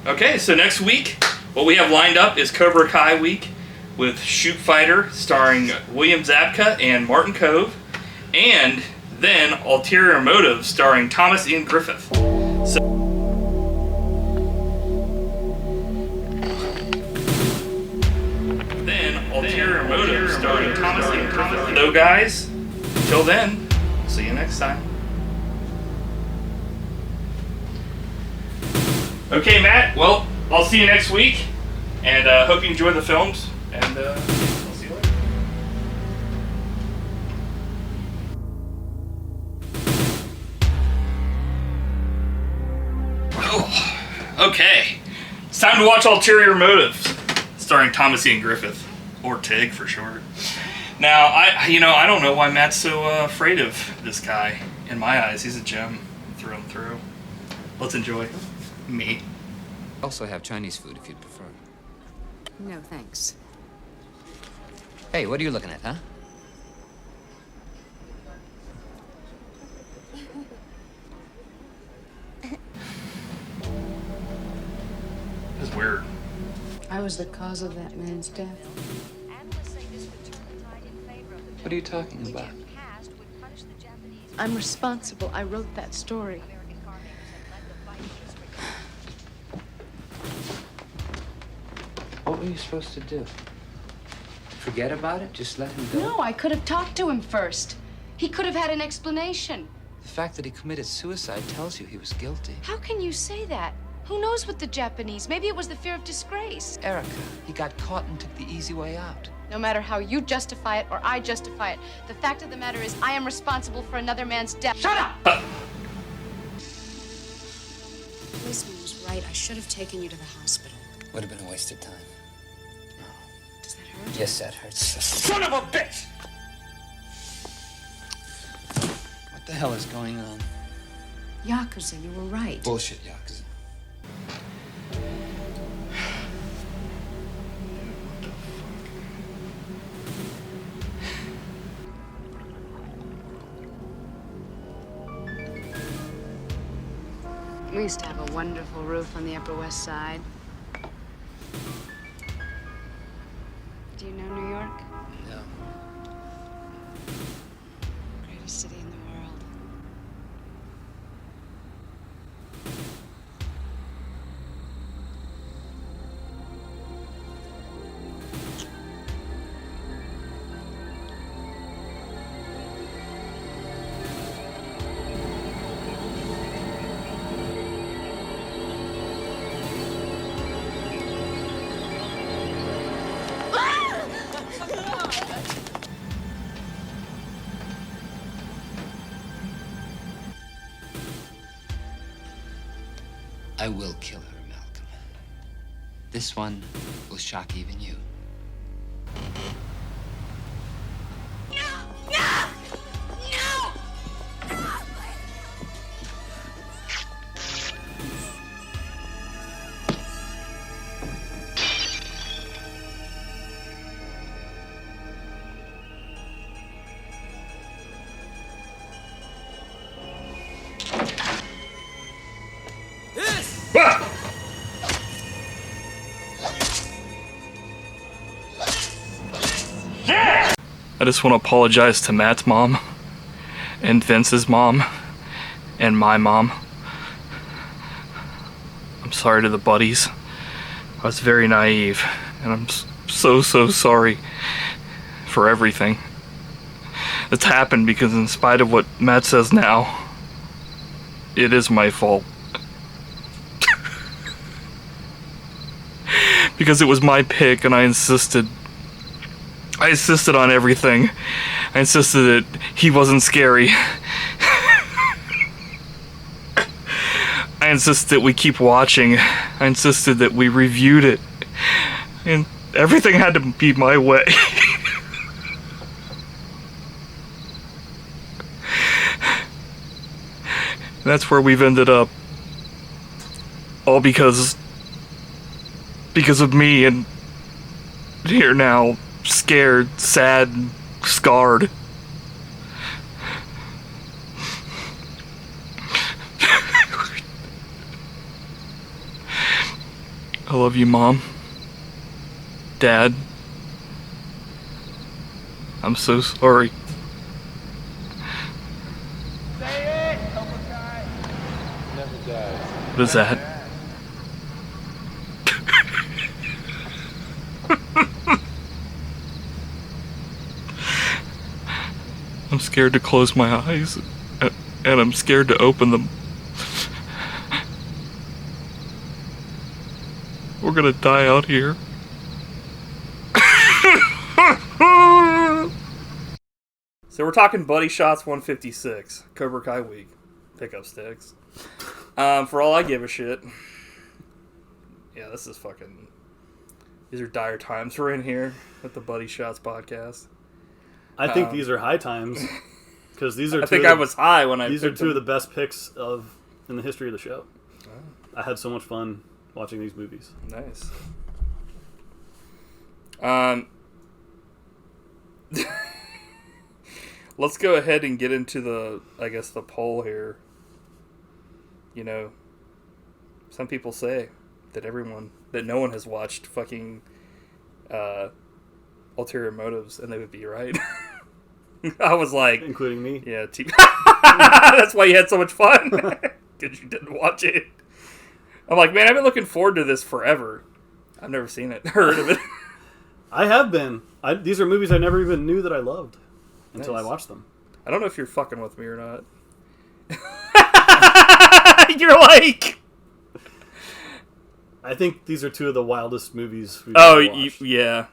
Okay, so next week, what we have lined up is Cobra Kai week with Shootfighter, starring William Zabka and Martin Kove, and then Ulterior Motives, starring Thomas Ian Griffith. Ulterior Motives, starring Thomas Ian Griffith. So guys, until then, see you next time. Okay, Matt, well, I'll see you next week, and hope you enjoy the films, and I'll see you later. Oh, okay. It's time to watch Ulterior Motives, starring Thomas Ian Griffith. Or TIG for short. Now, I don't know why Matt's so afraid of this guy. In my eyes, he's a gem through and through. Let's enjoy me. Also have Chinese food if you'd prefer. No, thanks. Hey, what are you looking at, huh? This is weird. I was the cause of that man's death. What are you talking about? I'm responsible. I wrote that story. What were you supposed to do? Forget about it? Just let him go? No, I could have talked to him first. He could have had an explanation. The fact that he committed suicide tells you he was guilty. How can you say that? Who knows with the Japanese? Maybe it was the fear of disgrace. Erica, he got caught and took the easy way out. No matter how you justify it or I justify it, the fact of the matter is I am responsible for another man's death. Shut up! The policeman was right. I should have taken you to the hospital. Would have been a waste of time. No. Does that hurt? Yes, that hurts. Son of a bitch! What the hell is going on? Yakuza, you were right. Bullshit, Yakuza. We used to have a wonderful roof on the Upper West Side. Do you know New York? No. Greatest city in the world. I will kill her, Malcolm. This one will shock even you. I just want to apologize to Matt's mom, and Vince's mom, and my mom. I'm sorry to the buddies. I was very naive, and I'm so sorry for everything that's happened, because in spite of what Matt says now, it is my fault. Because it was my pick, and I insisted on everything. I insisted that he wasn't scary. I insisted that we keep watching. I insisted that we reviewed it. And everything had to be my way. That's where we've ended up. All because of me, and here now, scared, sad, scarred. I love you, Mom. Dad. I'm so sorry. Say it, Cobra Kai. Never dies. What is that? I'm scared to close my eyes, and I'm scared to open them. We're gonna die out here. So we're talking Buddy Shotz 156, Cobra Kai week, pickup sticks. For all I give a shit. Yeah, this is fucking... These are dire times we're in here with the Buddy Shotz podcast. I think these are high times, because these are. I think I was high when I. These are two of the best picks in the history of the show. Oh. I had so much fun watching these movies. Nice. Let's go ahead and get into the poll here. You know, some people say that no one has watched fucking Ulterior Motives, and they would be right. I was like... Including me? Yeah. That's why you had so much fun. Because you didn't watch it. I'm like, man, I've been looking forward to this forever. I've never seen it. Heard of it. I have been. These are movies I never even knew that I loved until I watched them. I don't know if you're fucking with me or not. You're like... I think these are two of the wildest movies we've ever watched. Yeah.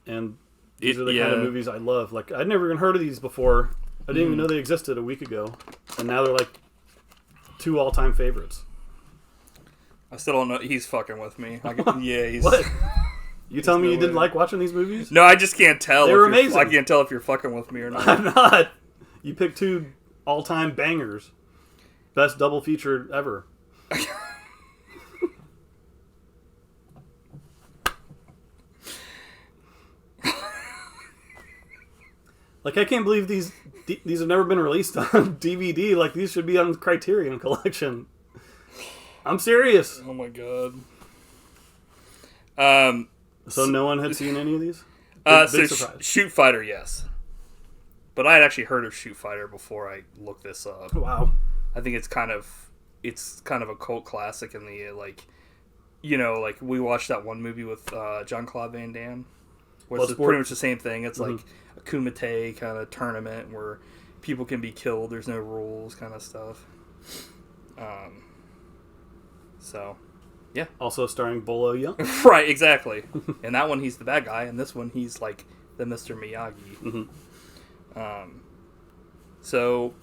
And these are the kind of movies I love. Like, I'd never even heard of these before. I didn't even know they existed a week ago. And now they're like two all-time favorites. I still don't know. He's fucking with me. Yeah, he's... What? You telling me you didn't like watching these movies? No, I just can't tell. They were amazing. I can't tell if you're fucking with me or not. I'm not. You picked two all-time bangers. Best double feature ever. Like, I can't believe these have never been released on DVD. Like, these should be on Criterion Collection. I'm serious. Oh my god. So no one had seen any of these? Big surprise. Shootfighter, yes. But I had actually heard of Shootfighter before I looked this up. Wow. I think it's kind of a cult classic in the, like, you know, like, we watched that one movie with Jean-Claude Van Damme. Where it's pretty much the same thing. It's like a Kumite kind of tournament where people can be killed. There's no rules, kind of stuff. So, yeah. Also starring Bolo Young. Right, exactly. In that one, he's the bad guy. And this one, he's like the Mr. Miyagi. Mm-hmm. So,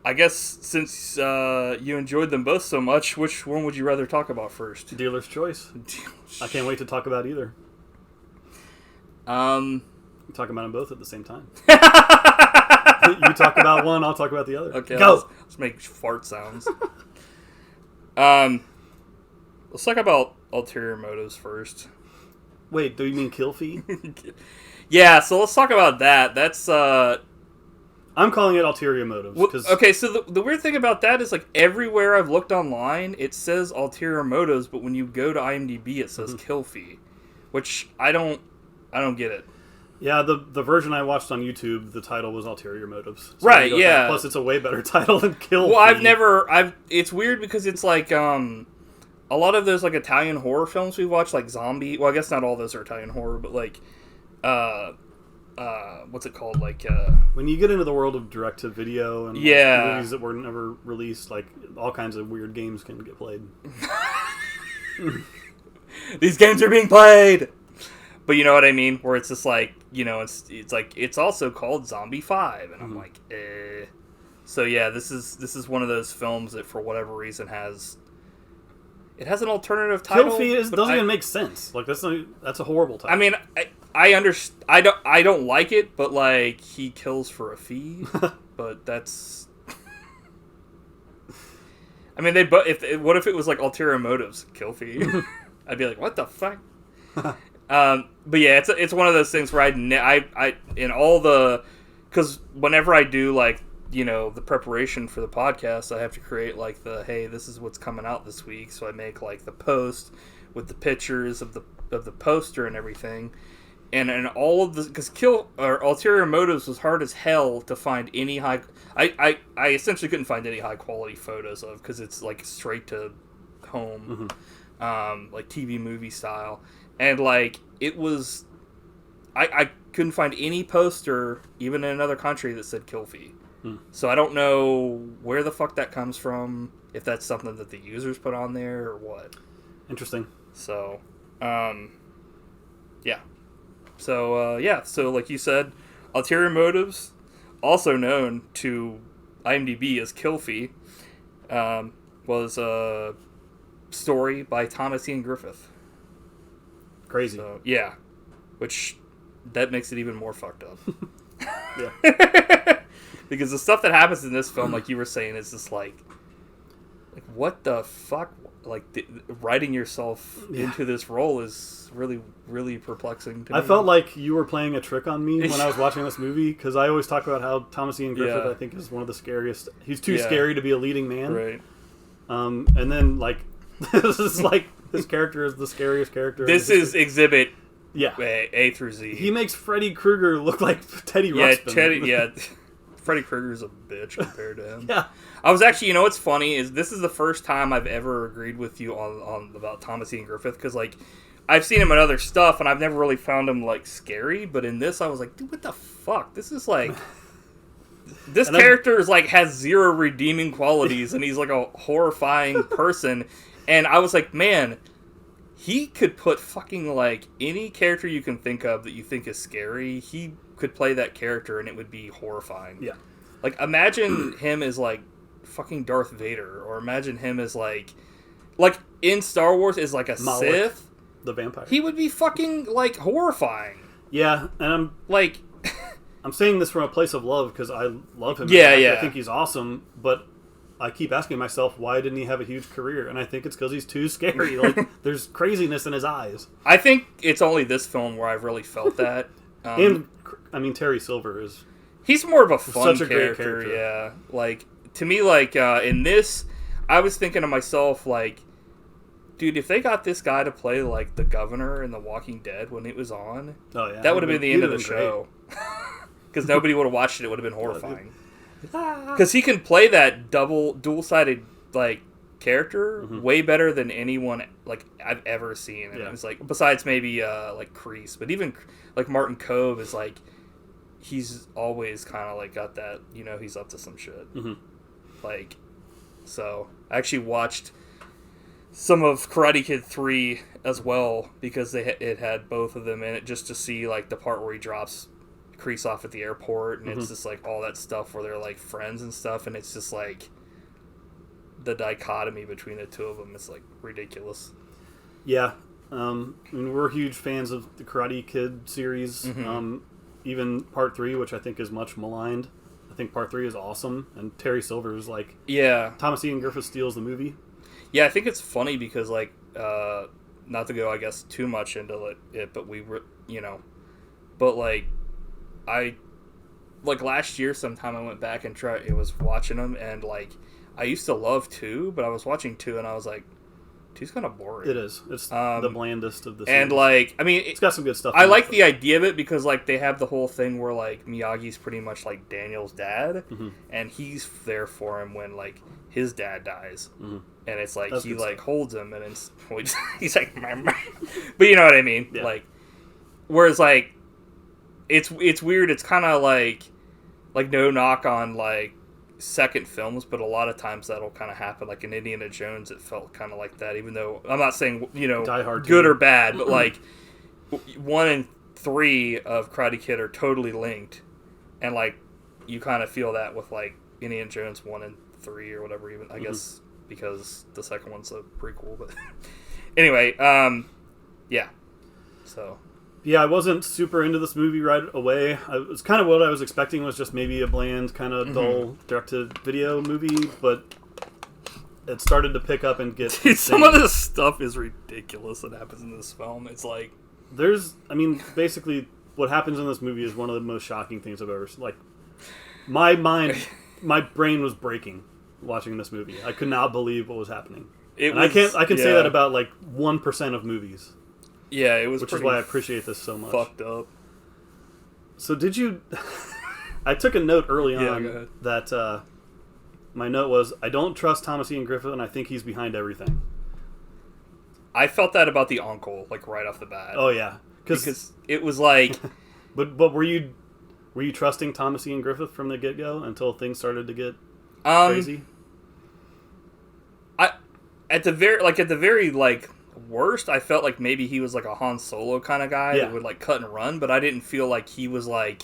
I guess since you enjoyed them both so much, which one would you rather talk about first? Dealer's Choice. I can't wait to talk about either. I'm talking about them both at the same time. You talk about one, I'll talk about the other. Okay, go. Let's make fart sounds. Let's talk about Ulterior Motives first. Wait, do you mean Kill Fee? Yeah, so let's talk about that. That's I'm calling it Ulterior Motives. Okay, so the weird thing about that is, like, everywhere I've looked online, it says Ulterior Motives, but when you go to IMDb, it says Kill Fee, which I don't get it. Yeah, the version I watched on YouTube, the title was Ulterior Motives. So right, yeah. Plus, it's a way better title than Kill Fee. Well, it's weird because it's like, a lot of those, like, Italian horror films we watch, like Zombie, well, I guess not all those are Italian horror, but, like, what's it called? Like, when you get into the world of direct-to-video and like, movies that were never released, like, all kinds of weird games can get played. These games are being played! But you know what I mean? Where it's just like, you know, it's like, it's also called Zombie 5, and I'm like, eh. So yeah, this is one of those films that for whatever reason has an alternative title. Kill Fee doesn't even make sense. Like, that's a horrible title. I mean, I don't like it, but like, he kills for a fee. But that's. I mean, what if it was like Ulterior Motives, Kill Fee? I'd be like, what the fuck? But yeah, it's one of those things where I in all the, because whenever I do like the preparation for the podcast, I have to create like hey, this is what's coming out this week. So I make like the post with the pictures of the poster and everything. And all of this, because Ulterior Motives was hard as hell to find any high. I essentially couldn't find any high quality photos of, because it's like straight to home, like TV movie style, and like it was. I couldn't find any poster, even in another country, that said kill fee. So I don't know where the fuck that comes from. If that's something that the users put on there or what. Interesting. So, yeah. So like you said, Ulterior Motives, also known to IMDb as Kill Fee, was a story by Thomas Ian Griffith. Crazy. So, yeah. Which, that makes it even more fucked up. Yeah. Because the stuff that happens in this film, like you were saying, is just like what the fuck? Like, writing yourself into this role is really, really perplexing to me. I felt like you were playing a trick on me when I was watching this movie, because I always talk about how Thomas Ian Griffith, I think, is one of the scariest. He's too scary to be a leading man. Right. And then, like, this is like, this character is the scariest character. This is exhibit Yeah. A through Z. He makes Freddy Krueger look like Teddy Ruxpin. Freddy Krueger's a bitch compared to him. Yeah. I was actually, what's funny is this is the first time I've ever agreed with you on about Thomas Ian Griffith, because like I've seen him in other stuff and I've never really found him like scary, but in this I was like, dude, what the fuck? This is like this character is like has zero redeeming qualities and he's like a horrifying person, and I was like, man, he could put fucking like any character you can think of that you think is scary, he could play that character and it would be horrifying. Yeah. Like, imagine him as like fucking Darth Vader, or imagine him as like in Star Wars as like a Malak, Sith, the vampire. He would be fucking like horrifying. Yeah, and I'm saying this from a place of love because I love him. I think he's awesome, but I keep asking myself, why didn't he have a huge career? And I think it's because he's too scary. Like, there's craziness in his eyes. I think it's only this film where I've really felt that. And I mean, Terry Silver is. He's more of a fun such a great character. Yeah. Like, to me, like, in this, I was thinking to myself, like, dude, if they got this guy to play, like, the governor in The Walking Dead when it was on, that would have been the end of the show. Because nobody would have watched it. It would have been horrifying. Because he can play that dual-sided, like, character way better than anyone, like, I've ever seen. And it was, like, besides maybe, like, Kreese. But even, like, Martin Kove is, like, he's always kind of like got that, he's up to some shit. Like, so I actually watched some of Karate Kid 3 as well because it had both of them in it, just to see like the part where he drops Kreese off at the airport, and it's just like all that stuff where they're like friends and stuff, and it's just like the dichotomy between the two of them is like ridiculous. Yeah. I mean, we're huge fans of the Karate Kid series. Even Part 3, which I think is much maligned. I think Part 3 is awesome, and Terry Silver is like... Yeah. Thomas Ian Griffith steals the movie. Yeah, I think it's funny because, like, not to go, I guess, too much into it, but but, like, last year sometime I went back and was watching them, and, like, I used to love 2, but I was watching 2, and I was like, 2's kind of boring. It is. It's the blandest of the series. And, like, I mean... It's got some good stuff. I like the idea of it because, like, they have the whole thing where, like, Miyagi's pretty much, like, Daniel's dad. And he's there for him when, like, his dad dies. And it's, like, he, like, holds him and it's... he's like... But you know what I mean? Yeah. Like, whereas, like, it's weird. It's kind of, like, no knock on, like, second films, but a lot of times that'll kind of happen. Like in Indiana Jones, it felt kind of like that, even though I'm not saying Die Hard good 2. or bad, but like 1 and 3 of Karate Kid are totally linked, and like you kind of feel that with like Indiana Jones 1 and 3 or whatever, even I guess because the second one's a prequel. But anyway, yeah, I wasn't super into this movie right away. It was kind of what I was expecting, was just maybe a bland, kind of dull direct-to-video movie, but it started to pick up and get Dude, some of this stuff is ridiculous that happens in this film. It's like... basically, what happens in this movie is one of the most shocking things I've ever seen. Like, my mind my brain was breaking watching this movie. I could not believe what was happening. I can say that about like 1% of movies. Yeah, it was. Which is why I appreciate this so much. Fucked up. So did you? I took a note early on that my note was, I don't trust Thomas Ian Griffith, and I think he's behind everything. I felt that about the uncle, like right off the bat. Oh yeah, because it was like. but were you trusting Thomas Ian Griffith from the get go until things started to get crazy? At the very worst, I felt like maybe he was like a Han Solo kind of guy that would like cut and run, but I didn't feel like he was like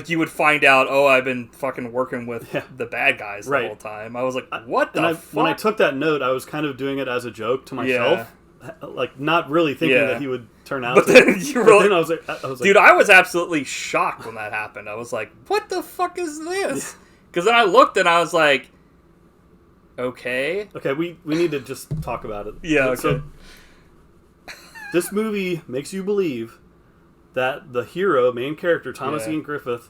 you would find out, oh, I've been fucking working with the bad guys the whole time. I was like, what the fuck? When I took that note, I was kind of doing it as a joke to myself, like not really thinking that he would turn out. But then I was like, dude, I was absolutely shocked when that happened. I was like, what the fuck is this? Because then I looked and I was like, okay, we need to just talk about it. Yeah, okay. So, this movie makes you believe that the hero, main character, Thomas Ian Griffith,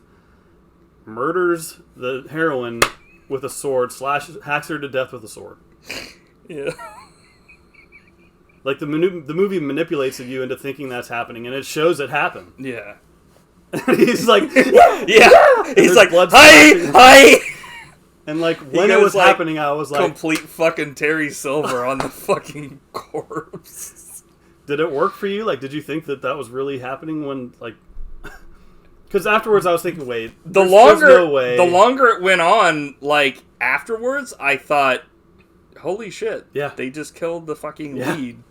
murders the heroine with a sword, hacks her to death with a sword. Yeah. Like, the movie manipulates you into thinking that's happening, and it shows it happen. Yeah. He's like, He's like, hi! And, like, when it was happening, I was like... Complete fucking Terry Silver on the fucking corpse. Did it work for you? Like, did you think that was really happening when, like... Because afterwards I was thinking, wait, there's no way. The longer it went on, like, afterwards, I thought, holy shit. Yeah. They just killed the fucking lead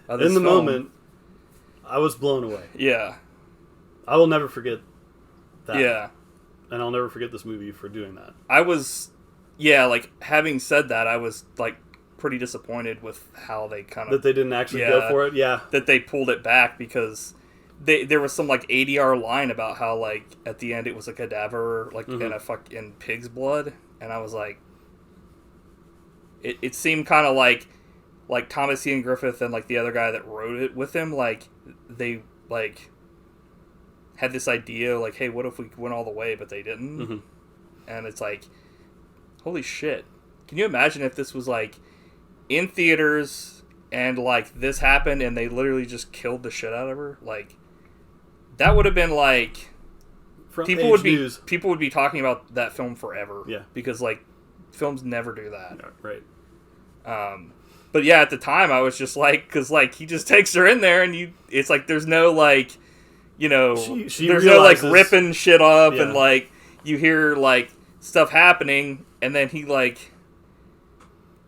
of this film. Moment, I was blown away. Yeah. I will never forget that. Yeah. And I'll never forget this movie for doing that. I was... Yeah, like, having said that, I was, like, pretty disappointed with how they kind of... That they didn't actually go for it? Yeah. That they pulled it back because there was some, like, ADR line about how, like, at the end it was a cadaver, like, in pig's blood. And I was like... It seemed kind of like Thomas Ian Griffith and, like, the other guy that wrote it with him, like, they, like, had this idea, like, hey, what if we went all the way, but they didn't? Mm-hmm. And it's like, holy shit. Can you imagine if this was, like, in theaters and, like, this happened and they literally just killed the shit out of her? Like, that would have been, like... People would be talking about that film forever. Yeah. Because, like, films never do that. Yeah, right. But, yeah, at the time, I was just like... Because, like, he just takes her in there and it's like there's no, like... You know, she there's realizes, no, like, ripping shit up and, like, you hear, like, stuff happening and then he, like...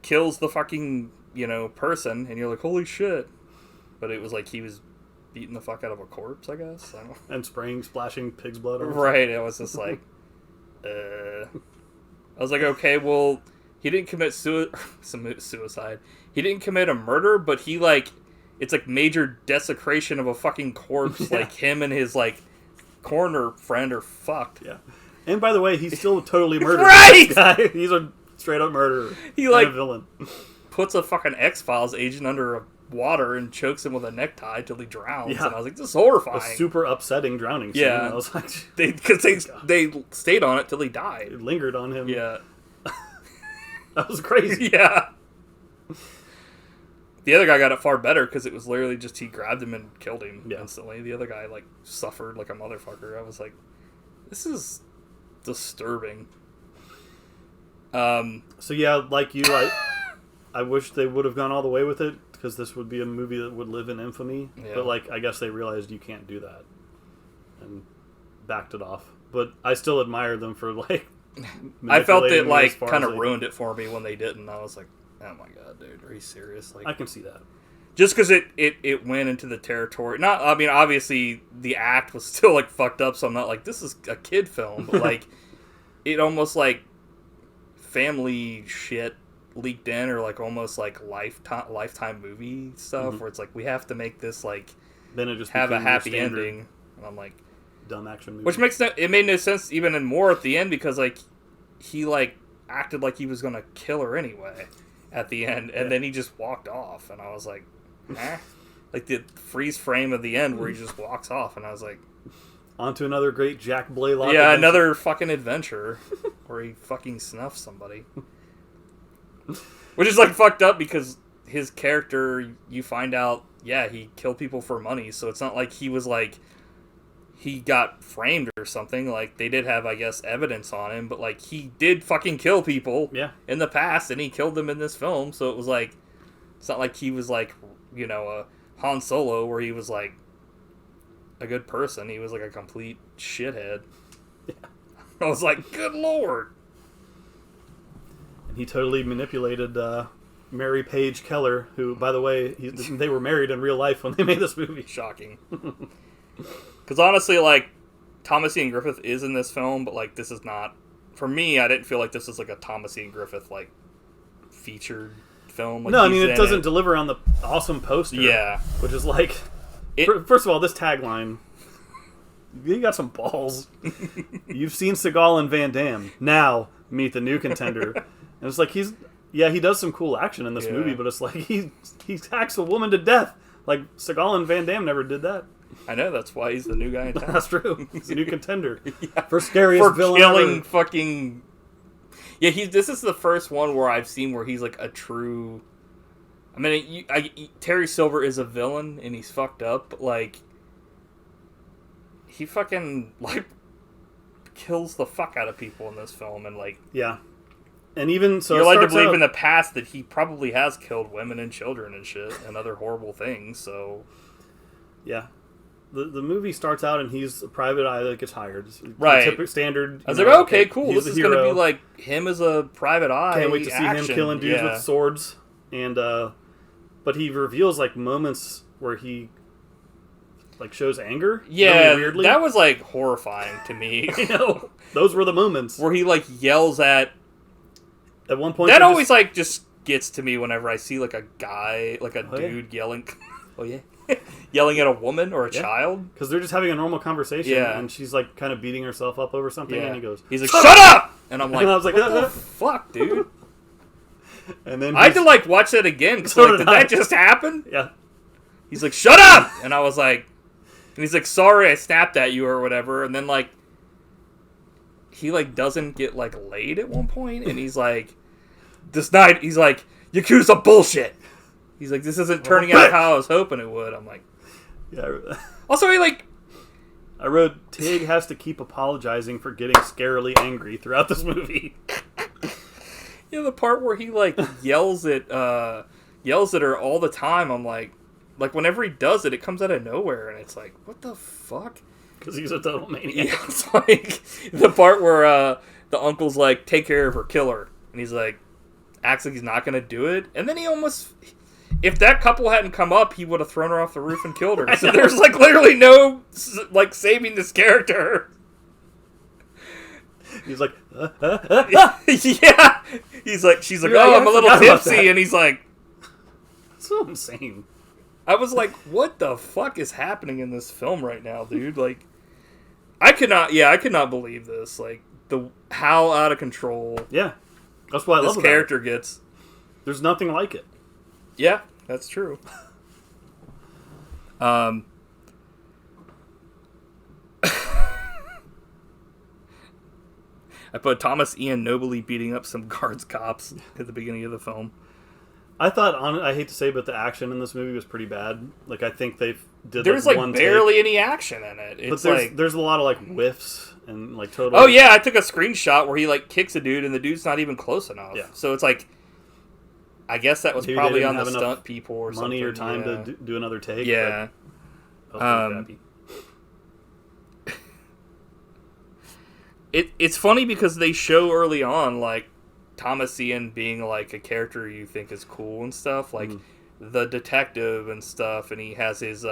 kills the fucking, you know, person, and you're like, holy shit. But it was like he was beating the fuck out of a corpse, I guess. I don't know. And splashing pig's blood on Right, it was just like, I was like, okay, well, he didn't commit suicide. He didn't commit a murder, but he, like, it's like major desecration of a fucking corpse. Like, him and his, like, corner friend are fucked. Yeah. And by the way, he's still totally murdered. Right! He's a straight up murderer. He, like, a villain. Puts a fucking X-Files agent under water and chokes him with a necktie till he drowns. Yeah. And I was like, this is horrifying. A super upsetting drowning scene. Yeah. I was like, because they stayed on it till he died. It lingered on him. Yeah. That was crazy. Yeah. The other guy got it far better because it was literally just he grabbed him and killed him instantly. The other guy, like, suffered like a motherfucker. I was like, this is disturbing. So yeah, like you, I wish they would have gone all the way with it because this would be a movie that would live in infamy. Yeah. But, like, I guess they realized you can't do that and backed it off. But I still admire them for, like, I felt it, like, kind of ruined it for me when they didn't. I was like, oh my god, dude, are you serious? Like, I can see that. Just because it went into the territory. Not, I mean, obviously the act was still, like, fucked up, so I'm not like, this is a kid film, but, like, it almost, like, family shit leaked in, or, like, almost, like, lifetime movie stuff, where it's like, we have to make this, like, then it just have a happy ending, and I'm like, dumb action movie. Which it made no sense even more at the end, because, like, he, like, acted like he was gonna kill her anyway at the end, and then he just walked off, and I was like, eh? Like, the freeze frame of the end where he just walks off, and I was like, On to another great Jack Blaylock. Yeah, adventure. another fucking adventure where he fucking snuffs somebody. Which is like fucked up because his character, you find out, yeah, he killed people for money. So it's not like he was like, he got framed or something. Like, they did have, I guess, evidence on him, but like, he did fucking kill people in the past, and he killed them in this film. So it was like, it's not like he was like, you know, a Han Solo where he was like a good person. He was like a complete shithead. Yeah. I was like, good lord. And he totally manipulated Mary Page Keller, who, by the way, they were married in real life when they made this movie. Shocking. Because honestly, like, Thomas Ian Griffith is in this film, but like, this is not, for me, I didn't feel like this was like a Thomas Ian Griffith like featured film. Like, no, I mean, it doesn't deliver on the awesome poster. Yeah. Which is like, first of all, this tagline, you got some balls. You've seen Seagal and Van Damme. Now, meet the new contender. And it's like, he does some cool action in this movie, but it's like, he hacks a woman to death. Like, Seagal and Van Damme never did that. I know, that's why he's the new guy in town. That's true. He's a new contender. For scariest villain killing ever. Fucking... Yeah, this is the first one where I've seen where he's like a true... I mean, Terry Silver is a villain, and he's fucked up, but like... He fucking, like, kills the fuck out of people in this film, and like... Yeah. And even so, you're led to believe in the past that he probably has killed women and children and shit, and other horrible things, so... Yeah. The movie starts out and he's a private eye that gets hired. Right. Typical standard. I was like, okay, cool. This is going to be like him as a private eye. Can't wait to see him killing dudes with swords. And but he reveals like moments where he like shows anger. Yeah, really weirdly. That was like horrifying to me. I know. Those were the moments where he like yells at one point. That always like just gets to me whenever I see like a guy, like a dude yelling. Oh yeah. Yelling at a woman or a child because they're just having a normal conversation and she's like kind of beating herself up over something and he's like, shut up! And I'm like, and I was like, what the fuck, dude? And then I had to like watch that again because like, did that just happen? Yeah. He's like, shut up! And I was like, and he's like, sorry I snapped at you or whatever. And then like he like doesn't get like laid at one point and he's like, this night he's like, you accuse of bullshit. He's like, this isn't turning out how I was hoping it would. I'm like... Yeah. Also, he like... I wrote, Tig has to keep apologizing for getting scarily angry throughout this movie. Yeah, the part where he like yells at her all the time, I'm like whenever he does it, it comes out of nowhere, and it's like, what the fuck? Because he's a total maniac. Yeah, it's like the part where the uncle's like, take care of her, kill her. And he's like, acts like he's not going to do it. And then he almost... If that couple hadn't come up, he would have thrown her off the roof and killed her. So there's like literally no like saving this character. He's like, yeah. She's like, oh, I'm a little tipsy, and he's like, so insane. I was like, what the fuck is happening in this film right now, dude? Like, I could not believe this. Like how out of control. Yeah, that's why I love this character gets. There's nothing like it. Yeah, that's true. I put Thomas Ian nobly beating up some guards cops at the beginning of the film. I thought, I hate to say, but the action in this movie was pretty bad. Like, I think they did there's like one barely any action in it. It's but there's a lot of like whiffs and like total. Oh yeah, I took a screenshot where he like kicks a dude and the dude's not even close enough. Yeah. So it's like. I guess that was maybe probably on the stunt people or something. Money or time to do another take. Yeah. It's funny because they show early on, like, Thomas Ian being, like, a character you think is cool and stuff. Like, the detective and stuff, and he has his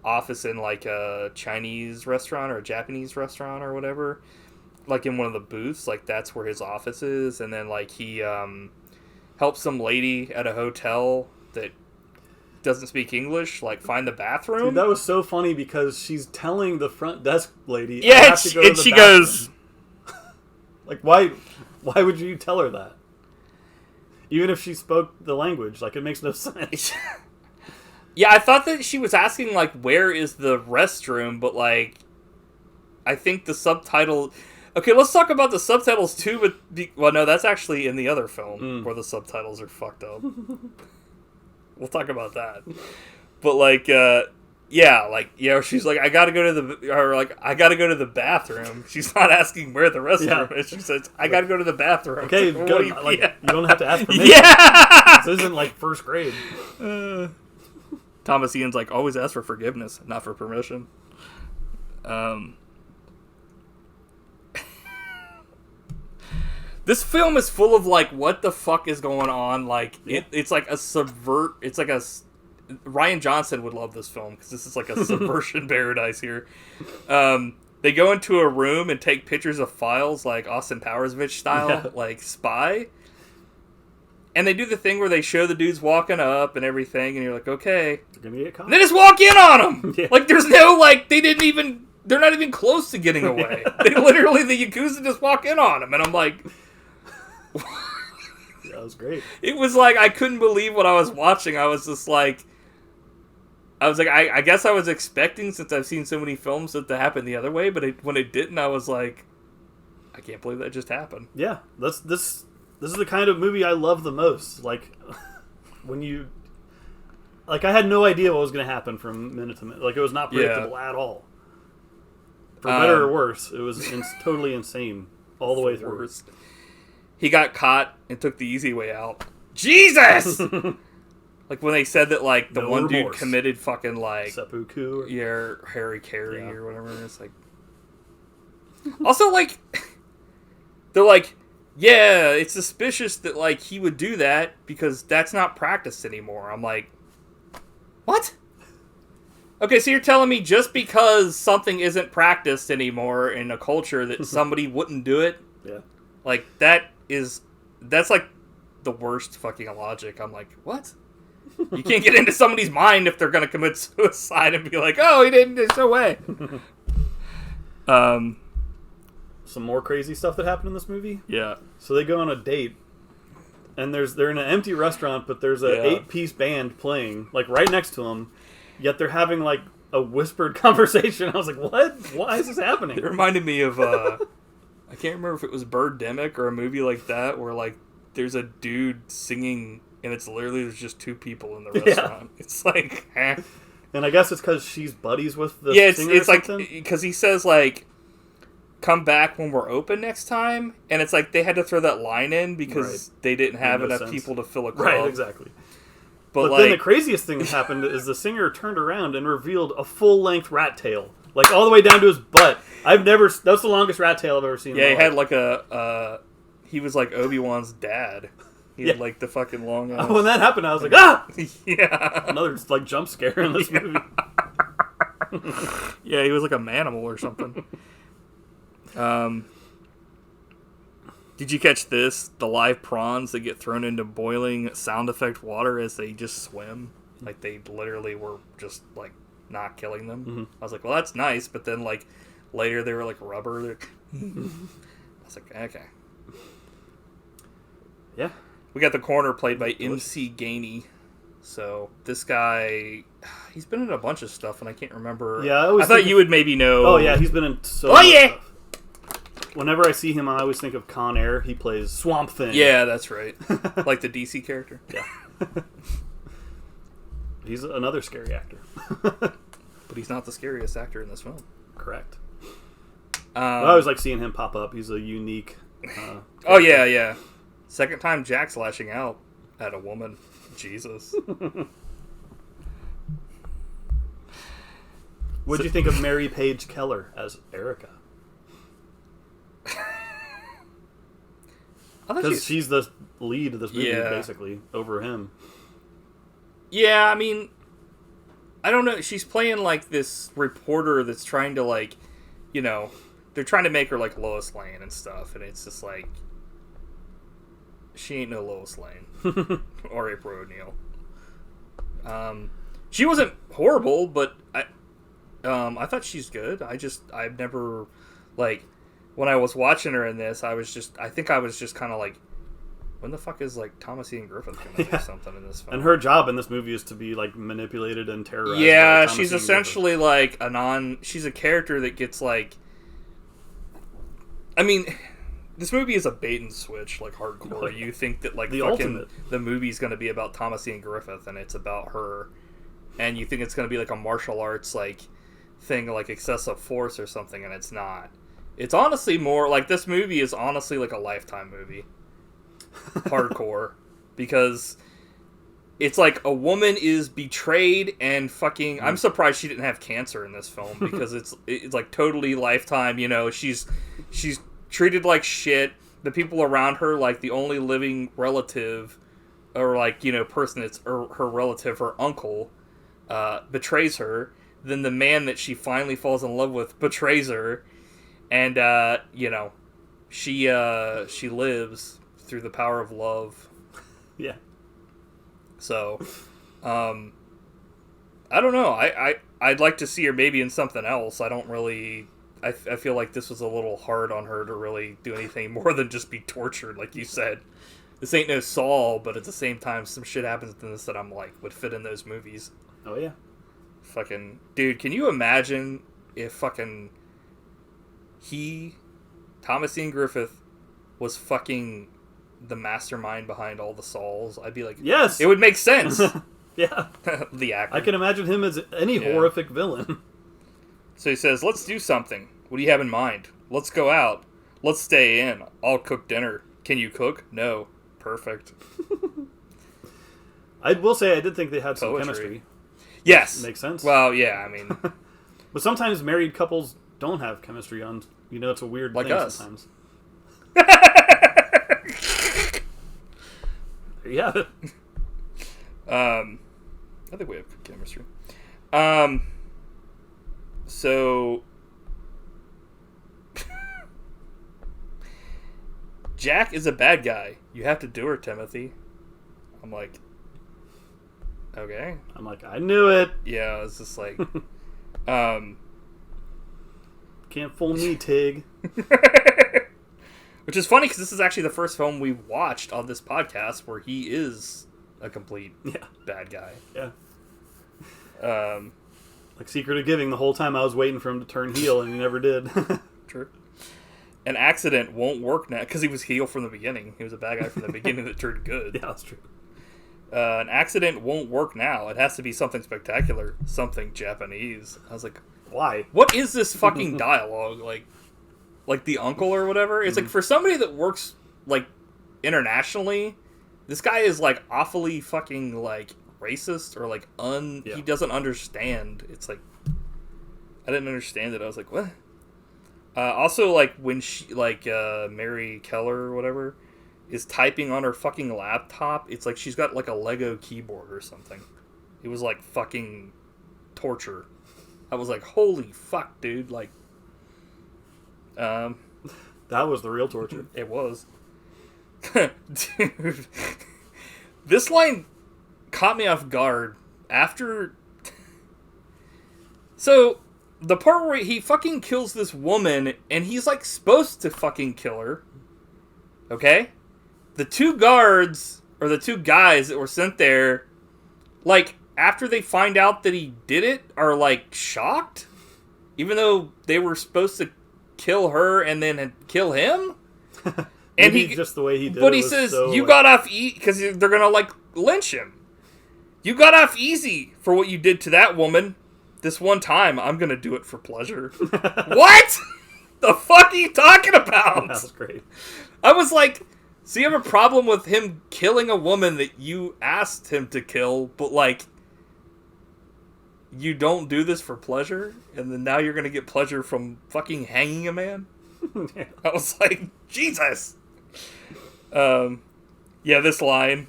office in, like, a Chinese restaurant or a Japanese restaurant or whatever. Like, in one of the booths. Like, that's where his office is. And then, like, he... help some lady at a hotel that doesn't speak English, like, find the bathroom. Dude, that was so funny because she's telling the front desk lady, yeah, and she goes, like, why would you tell her that? Even if she spoke the language, like, it makes no sense. Yeah, I thought that she was asking, like, where is the restroom, but, like, I think the subtitle... Okay, let's talk about the subtitles too, but... Well, no, that's actually in the other film where the subtitles are fucked up. We'll talk about that. But, like, she's like, I gotta go to the bathroom. She's not asking where the restroom is. She says, I gotta go to the bathroom. Okay, like, go. You don't have to ask permission. Yeah! This isn't like first grade. Thomas Ian's like, always ask for forgiveness, not for permission. This film is full of, like, what the fuck is going on? Like, it's like a subvert... It's like a... Ryan Johnson would love this film, because this is like a subversion paradise here. They go into a room and take pictures of files, like Austin Powersvich style, like Spy. And they do the thing where they show the dudes walking up and everything, and you're like, okay. They're gonna get caught. And they just walk in on them! Yeah. Like, there's no, like, they're not even close to getting away. They literally, the Yakuza just walk in on them, and I'm like... Yeah, that was great. It was like, I couldn't believe what I was watching. I was just like... I guess I was expecting, since I've seen so many films, that to happen the other way, but when it didn't, I was like, I can't believe that just happened. Yeah, this is the kind of movie I love the most. Like, when you... Like, I had no idea what was going to happen from minute to minute. Like, it was not predictable at all. For better or worse, it was totally insane all the way through. Worst. He got caught and took the easy way out. Jesus! Like, when they said that, like, the one dude committed fucking, like... Seppuku. Yeah, Harry Carey or whatever. It's like... Also, like... They're like, yeah, it's suspicious that, like, he would do that because that's not practiced anymore. I'm like, what? Okay, so you're telling me just because something isn't practiced anymore in a culture that somebody wouldn't do it? Yeah. Like, that's like the worst fucking logic. I'm like, what? You can't get into somebody's mind if they're going to commit suicide and be like, oh, he didn't, there's no way. Some more crazy stuff that happened in this movie. Yeah. So they go on a date, and they're in an empty restaurant, but there's a 8-piece band playing, like, right next to them, yet they're having, like, a whispered conversation. I was like, what? Why is this happening? It reminded me of, I can't remember if it was Birdemic or a movie like that, where, like, there's a dude singing, and it's literally there's just two people in the restaurant. Yeah. It's like, And I guess it's because she's buddies with the singer it's or like, because he says, like, come back when we're open next time, and it's like they had to throw that line in because they didn't have enough people to fill a club. Right, exactly. But then the craziest thing that happened is the singer turned around and revealed a full-length rat tail. Like, all the way down to his butt. That's the longest rat tail I've ever seen. Yeah, he had like he was like Obi-Wan's dad. He had like the fucking long ass. When that happened, I was like, ah! Yeah. Another like jump scare in this movie. Yeah, he was like a manimal or something. Did you catch this? The live prawns that get thrown into boiling sound effect water as they just swim. Like, they literally were just, like, not killing them. Mm-hmm. I was like, well, that's nice. But then, like, later they were, like, rubber. I was like, okay. Yeah. We got the corner played by MC Gainey. So, this guy, he's been in a bunch of stuff, and I can't remember. Yeah, I thought you would maybe know. Oh, yeah, he's been in so much stuff. Whenever I see him, I always think of Con Air. He plays Swamp Thing. Yeah, that's right. Like the DC character. Yeah. He's another scary actor. But he's not the scariest actor in this film. Correct. I always like seeing him pop up. He's a unique... oh, yeah. Second time Jack's lashing out at a woman. Jesus. What'd you think of Mary Page Keller as Erica? Because she's the lead of this movie, basically, over him. Yeah, I mean, I don't know. She's playing, like, this reporter that's trying to, like, you know, they're trying to make her, like, Lois Lane and stuff, and it's just, like, she ain't no Lois Lane. Or April O'Neil. She wasn't horrible, but I thought she's good. I've never, like... When I was watching her in this, I think I was just kind of like, when the fuck is, like, Thomas Ian Griffith going to do something in this film? And her job in this movie is to be, like, manipulated and terrorized. Yeah, she's essentially, like, she's a character that gets, like, I mean, this movie is a bait and switch, like, hardcore. You think that, like, the fucking ultimate. The movie's going to be about Thomasine Griffith, and it's about her. And you think it's going to be, like, a martial arts, like, thing, like, excessive force or something, and it's not. It's honestly more, like, this movie is honestly, like, a Lifetime movie. Hardcore. Because it's like a woman is betrayed and fucking... I'm surprised she didn't have cancer in this film, because it's like, totally Lifetime, you know, she's treated like shit. The people around her, like, the only living relative, or, like, you know, person that's her relative, her uncle, betrays her. Then the man that she finally falls in love with betrays her. And, you know, she lives through the power of love. Yeah. So, I don't know. I'd like to see her maybe in something else. I don't really... I feel like this was a little hard on her to really do anything more than just be tortured, like you said. This ain't no Saw, but at the same time, some shit happens in this that I'm like, would fit in those movies. Oh, yeah. Fucking... Dude, can you imagine if fucking... Thomasine Griffith, was fucking the mastermind behind all the Saws? I'd be like... Yes! It would make sense! Yeah. The actor. I can imagine him as any horrific villain. So he says, let's do something. What do you have in mind? Let's go out. Let's stay in. I'll cook dinner. Can you cook? No. Perfect. I will say I did think they had some Poetry. chemistry. Yes. Makes sense. Well, yeah, I mean... But sometimes married couples don't have chemistry on... You know, it's a weird like thing us. sometimes. There you have it. I think we have good chemistry. So... Jack is a bad guy. You have to do her, Timothy. I'm like... Okay. I'm like, I knew it. Yeah, it's just like... Can't fool me, Tig. Which is funny, because this is actually the first film we watched on this podcast where he is a complete bad guy. Yeah. Like Secret of Giving, the whole time I was waiting for him to turn heel, and he never did. True. An accident won't work now, because he was heel from the beginning. He was a bad guy from the beginning that turned good. Yeah, that's true. An accident won't work now. It has to be something spectacular. Something Japanese. I was like... Why? What is this fucking dialogue? Like the uncle or whatever? It's like, for somebody that works, like, internationally, this guy is, like, awfully fucking, like, racist or, like, he doesn't understand. It's like, I didn't understand it. I was like, what? Also, like, when she, like, Mary Keller or whatever is typing on her fucking laptop, it's like she's got, like, a Lego keyboard or something. It was, like, fucking torture. I was like, holy fuck, dude. Like, that was the real torture. It was. Dude. This line caught me off guard after... So, the part where he fucking kills this woman, and he's, like, supposed to fucking kill her. Okay? The two guards, or the two guys that were sent there, like... after they find out that he did it, are, like, shocked? Even though they were supposed to kill her and then kill him? And he just the way he did but it he was says, so, you got off easy, because they're gonna, like, lynch him. You got off easy for what you did to that woman. This one time, I'm gonna do it for pleasure. What? The fuck are you talking about? That was great. I was like... So you have a problem with him killing a woman that you asked him to kill, but, like... You don't do this for pleasure, and then now you're gonna get pleasure from fucking hanging a man? Yeah. I was like, Jesus! Yeah, this line,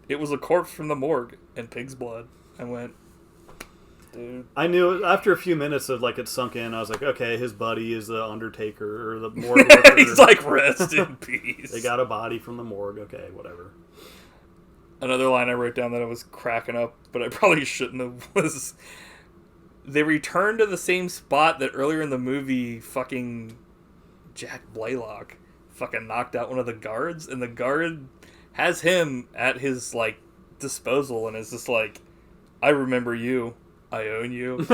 it was a corpse from the morgue and pig's blood. I went, dude. I knew, after a few minutes of, like, it sunk in, I was like, okay, his buddy is the undertaker, or the morgue worker. He's like, rest in peace. They got a body from the morgue, okay, whatever. Another line I wrote down that I was cracking up, but I probably shouldn't have, was... They return to the same spot that earlier in the movie fucking Jack Blaylock fucking knocked out one of the guards, and the guard has him at his, like, disposal, and is just like, I remember you. I own you.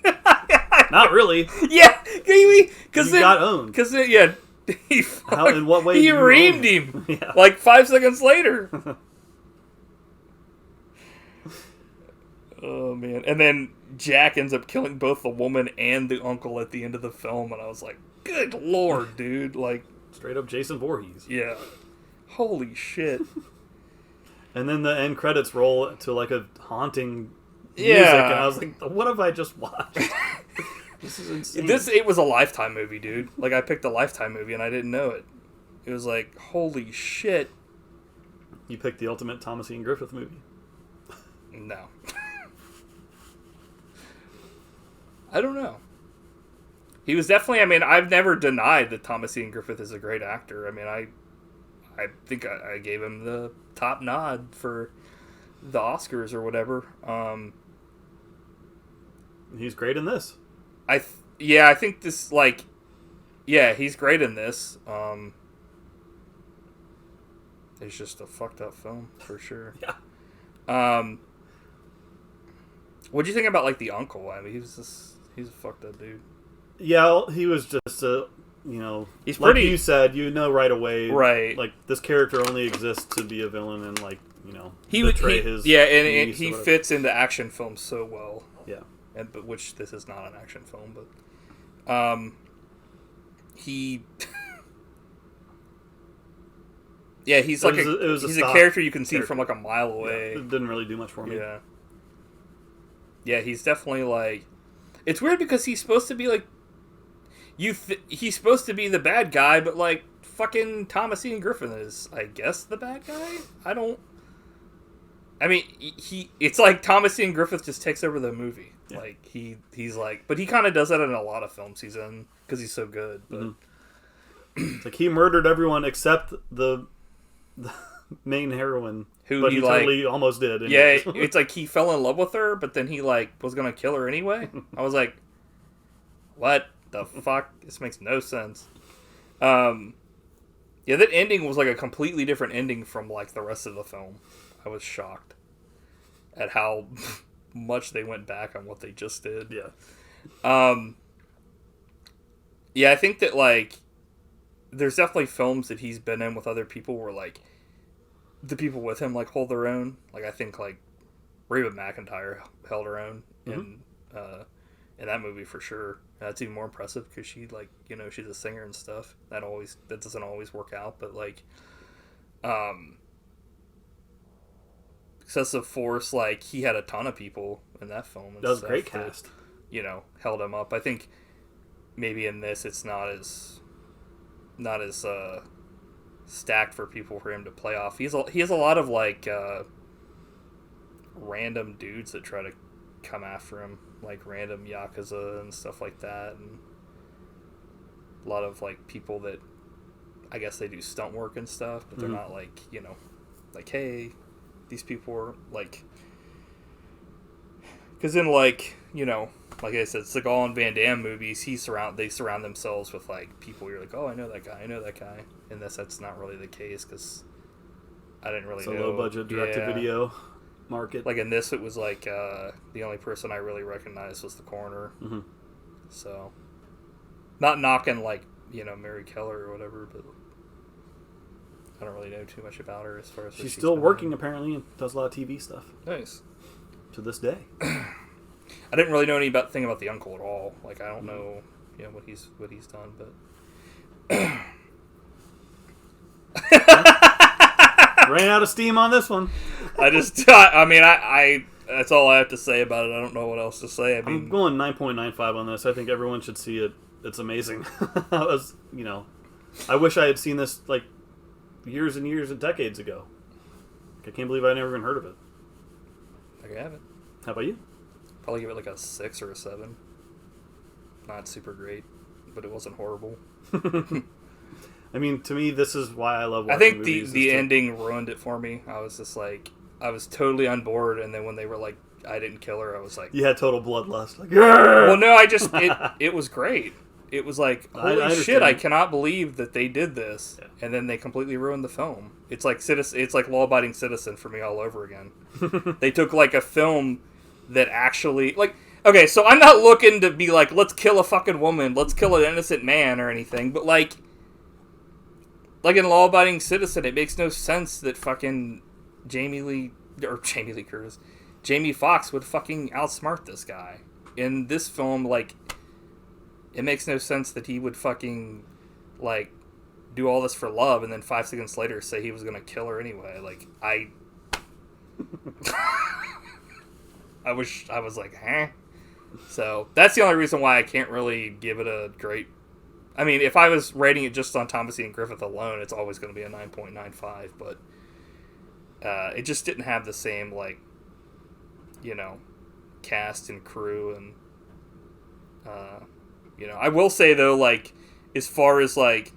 Not Not really. Yeah, because you got owned. Because yeah, in what way? He reamed him Yeah. like 5 seconds later. Oh man! And then Jack ends up killing both the woman and the uncle at the end of the film, and I was like, "Good lord, dude!" Like straight up Jason Voorhees. Yeah. Holy shit. And then the end credits roll to like a haunting music, and I was like, "What have I just watched?" This is insane. It was a Lifetime movie, dude. Like I picked a Lifetime movie and I didn't know it. It was like, holy shit. You picked the ultimate Thomas Ian Griffith movie. No. I don't know. He was definitely, I mean, I've never denied that Thomas Ian Griffith is a great actor. I mean, I think I gave him the top nod for the Oscars or whatever. He's great in this. I think this, like, yeah, he's great in this. It's just a fucked up film, for sure. Yeah. What'd you think about, like, the uncle? I mean, he's a fucked up dude. Yeah, he was just a, he's like pretty, you said, right away. Right. Like, this character only exists to be a villain and, like, betray his... Yeah, and he fits into action films so well. Yeah. But which this is not an action film, but he yeah, he's like he's a character you can see from like a mile away. Yeah, it didn't really do much for me. Yeah, he's definitely like, it's weird because he's supposed to be like he's supposed to be the bad guy, but like fucking Thomas Ian Griffith is, I guess, the bad guy. I mean, it's like Thomas Ian Griffith just takes over the movie. Yeah. Like he's like, but he kind of does that in a lot of films he's in because he's so good. But like he murdered everyone except the main heroine, who he totally almost did. Yeah, it's like he fell in love with her, but then he like was gonna kill her anyway. I was like, what the fuck? This makes no sense. Yeah, that ending was like a completely different ending from like the rest of the film. I was shocked at how much they went back on what they just did. Yeah. Yeah, I think that, like, there's definitely films that he's been in with other people where, like, the people with him, like, hold their own. Like, I think, like, Reba McEntire held her own in that movie for sure. That's even more impressive because she, like, she's a singer and stuff. That doesn't always work out, but, like, Excessive Force, like, he had a ton of people in that film. And that was a stuff great cast. That, held him up. I think maybe in this it's not as stacked for people for him to play off. He has a lot of, like, random dudes that try to come after him, like random Yakuza and stuff like that, and a lot of, like, people that I guess they do stunt work and stuff, but they're not, like, like, hey, these people are, like... Because in, like, like I said, Seagal and Van Damme movies, they surround themselves with, like, people you're like, oh, I know that guy. In this, that's not really the case, because I didn't really know. It's a low-budget direct-to-video market. Like, in this, it was, like, the only person I really recognized was the coroner. Mm-hmm. So, not knocking, like, Mary Keller or whatever, but I don't really know too much about her as far as... She's still working, apparently, and does a lot of TV stuff. Nice. To this day. I didn't really know anything about the uncle at all. Like, I don't know, what he's done, but... Ran out of steam on this one. I that's all I have to say about it. I don't know what else to say. I'm going 9.95 on this. I think everyone should see it. It's amazing. I wish I had seen this, like, years and years and decades ago. I can't believe I never even heard of it. I haven't. How about you? Probably give it like a 6 or a 7. Not super great, but it wasn't horrible. I mean, to me, this is why I love watching movies. I think the ending ruined it for me. I was just like, I was totally on board, and then when they were like, I didn't kill her, I was like... You had total bloodlust. Like, yeah! Well, no, it was great. It was like, holy shit, I cannot believe that they did this. Yeah. And then they completely ruined the film. It's like Law-Abiding Citizen for me all over again. They took, like, a film that actually... Like, Okay, so I'm not looking to be like, let's kill a fucking woman, let's kill an innocent man or anything, but like in Law Abiding Citizen, it makes no sense that fucking Jamie Foxx would fucking outsmart this guy. In this film, like, it makes no sense that he would fucking, like, do all this for love and then 5 seconds later say he was gonna kill her anyway. Like, I was like, huh? So, that's the only reason why I can't really give it a great... I mean, if I was rating it just on Thomas Ian Griffith alone, it's always going to be a 9.95, but it just didn't have the same, like, you know, cast and crew, and, you know, I will say, though, like, as far as, like,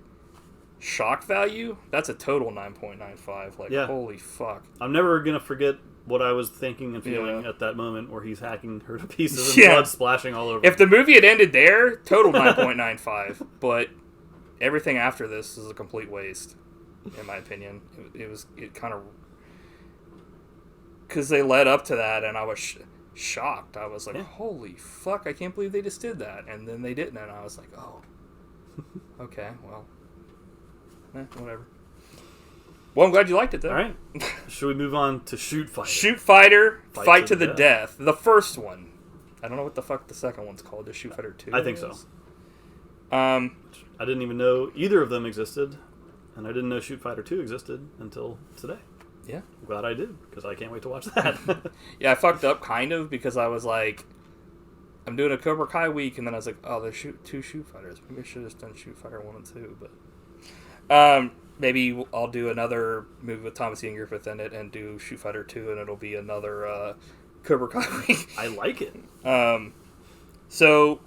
shock value, that's a total 9.95. Like, holy fuck. I'm never going to forget what I was thinking and feeling at that moment where he's hacking her to pieces and blood splashing all over. If the movie had ended there, total 9.95. But everything after this is a complete waste, in my opinion. It kind of... Because they led up to that, and I was shocked. I was like, holy fuck, I can't believe they just did that. And then they didn't, and I was like, oh. Okay, well. Whatever. Well, I'm glad you liked it, though. All right. Should we move on to Shootfighter? Shootfighter, Fight to the Death. The first one. I don't know what the fuck the second one's called. Is Shootfighter 2? I think so. I didn't even know either of them existed, and I didn't know Shootfighter 2 existed until today. Yeah. I'm glad I did, because I can't wait to watch that. Yeah, I fucked up, kind of, because I was like, I'm doing a Cobra Kai week, and then I was like, oh, there's two Shootfighters. Maybe I should have just done Shootfighter 1 and 2, but... maybe I'll do another movie with Thomas Ian Griffith in it and do Shootfighter 2, and it'll be another Cobra Kai week. I like it. So,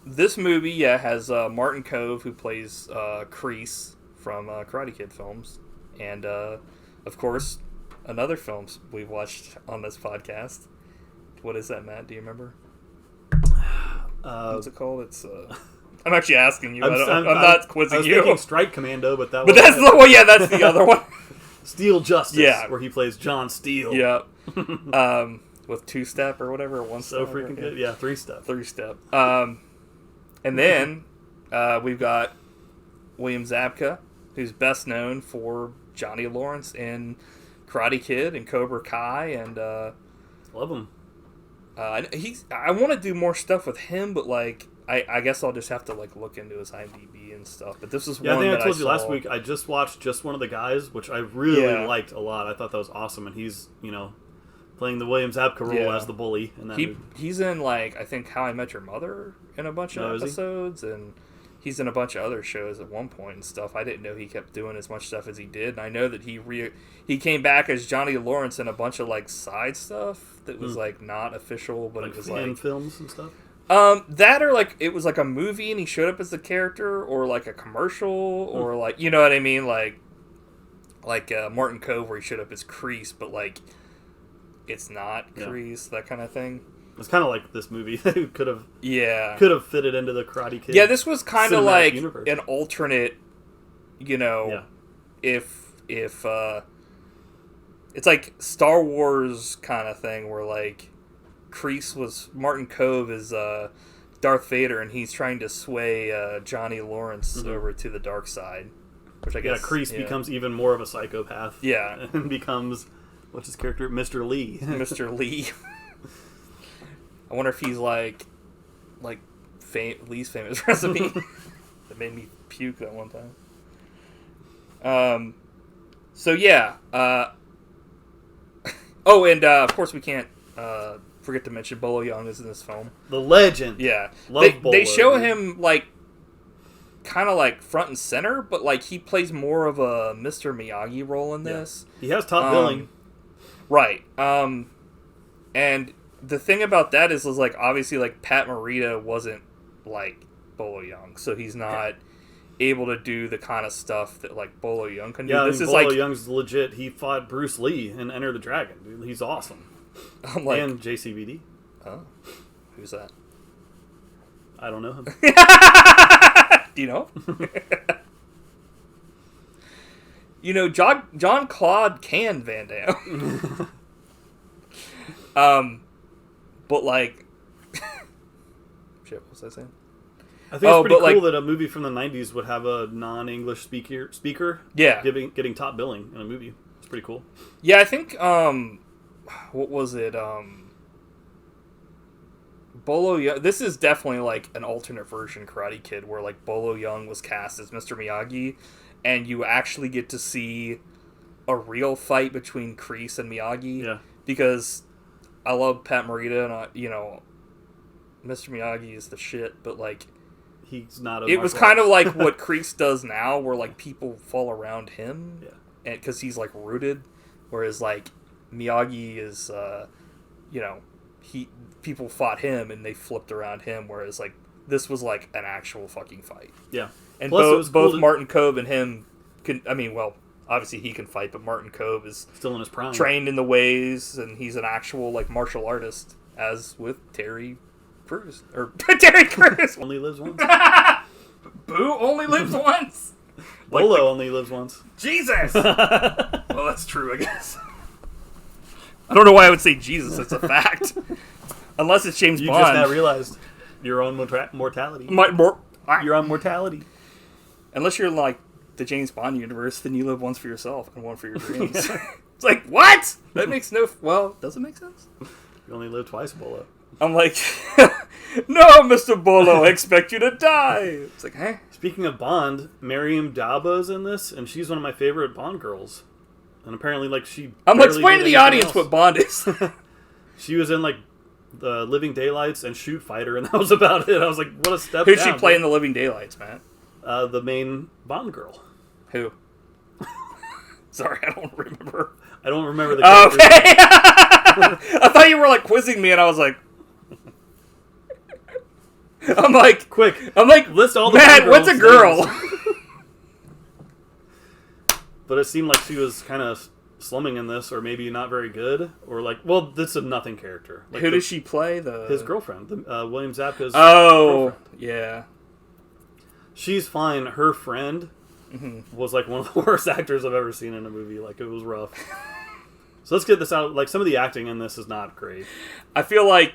this movie, has Martin Kove, who plays Kreese from Karate Kid films. And, of course, another film we've watched on this podcast. What is that, Matt? Do you remember? What's it called? It's... I'm actually asking you. I'm not quizzing you. I was thinking Strike Commando, but that. But that's the one. Yeah, that's the other one. Steel Justice. Yeah, where he plays John Steele. Yeah. With 2-step or whatever, 1 step. So freaking good. Yeah, 3-step. 3-step. And then we've got William Zabka, who's best known for Johnny Lawrence in Karate Kid and Cobra Kai, and love him. I want to do more stuff with him, but like. I guess I'll just have to like look into his IMDb and stuff. But this is one that I saw. I told you last week. I just watched Just One of the Guys, which I really liked a lot. I thought that was awesome, and he's playing the William Zabka role as the bully in that movie. He's in like I think How I Met Your Mother in a bunch of episodes, and he's in a bunch of other shows at one point and stuff. I didn't know he kept doing as much stuff as he did, and I know that he came back as Johnny Lawrence in a bunch of like side stuff that was like not official, but it was fan films and stuff. That or like it was like a movie and he showed up as the character, or like a commercial, or like you know what I mean, like Martin Kove where he showed up as Kreese, but like it's not Kreese, that kind of thing. It's kind of like this movie. They could have fitted into the Karate Kid. Yeah, this was kind of like universe. An alternate, if it's like Star Wars kind of thing where like. Kreese was Martin Kove is Darth Vader, and he's trying to sway Johnny Lawrence over to the dark side, which I guess Kreese becomes even more of a psychopath. Yeah, and becomes what's his character, Mr. Lee. Mr. Lee. I wonder if he's like Lee's famous recipe that made me puke that one time. So yeah. Oh, and of course we can't. Forget to mention Bolo Young is in this film. The legend. Yeah. Love Bolo. They show him like kind of like front and center, but like he plays more of a Mr. Miyagi role in this. He has top billing. Right. And the thing about that is like obviously like Pat Morita wasn't like Bolo Young, so he's not able to do the kind of stuff that like Bolo Young can do. Yeah, this is Bolo like Young's legit. He fought Bruce Lee in Enter the Dragon. Dude, he's awesome. I'm like, and JCVD. Oh, who's that? I don't know him. Do you know? John Claude can Van Damme. But like, Shit, what was I saying? I think it's pretty cool that a movie from the 90s would have a non-English speaker getting top billing in a movie. It's pretty cool. Yeah, I think, what was it? Bolo Young. This is definitely like an alternate version Karate Kid where like Bolo Young was cast as Mr. Miyagi, and you actually get to see a real fight between Kreese and Miyagi. Yeah. Because I love Pat Morita, and Mr. Miyagi is the shit, but like he's not. It was kind of like what Kreese does now, where like people fall around him, and because he's like rooted, whereas like Miyagi is, people fought him and they flipped around him, whereas like this was like an actual fucking fight. Yeah, and plus, both Martin Kove and him can. I mean, well, obviously he can fight, but Martin Kove is still in his prime, trained in the ways, and he's an actual like martial artist, as with Terry Crews. Terry Crews only lives once. Boo only lives once. Bolo only lives once. Jesus. Well, that's true, I guess. I don't know why I would say Jesus. It's a fact. Unless it's James Bond. You just now realized your own mortality. You're on mortality. Unless you're like the James Bond universe, then you live once for yourself and one for your dreams. It's like, what? That makes no... Well, does it make sense? You only live twice, Bolo. I'm like, no, Mr. Bolo, I expect you to die. It's like, huh? Speaking of Bond, Mariam Daba's in this, and she's one of my favorite Bond girls. And apparently, like, I'm explaining to the audience what Bond is. She was in, like, the Living Daylights and Shootfighter, and that was about it. I was like, what a step Who'd down. she play in the Living Daylights, Matt? The main Bond girl. Who? Sorry, I don't remember. I don't remember the character. Okay. I thought you were, like, quizzing me, and I was like... I'm like, list all the Matt, what's a girl? But it seemed like she was kind of slumming in this, or maybe not very good, or like, well, this is a nothing character. Like who does she play? His girlfriend, William Zabka's girlfriend. Yeah. She's fine. Her friend was like one of the worst actors I've ever seen in a movie. Like, it was rough. So let's get this out. Like, some of the acting in this is not great. I feel like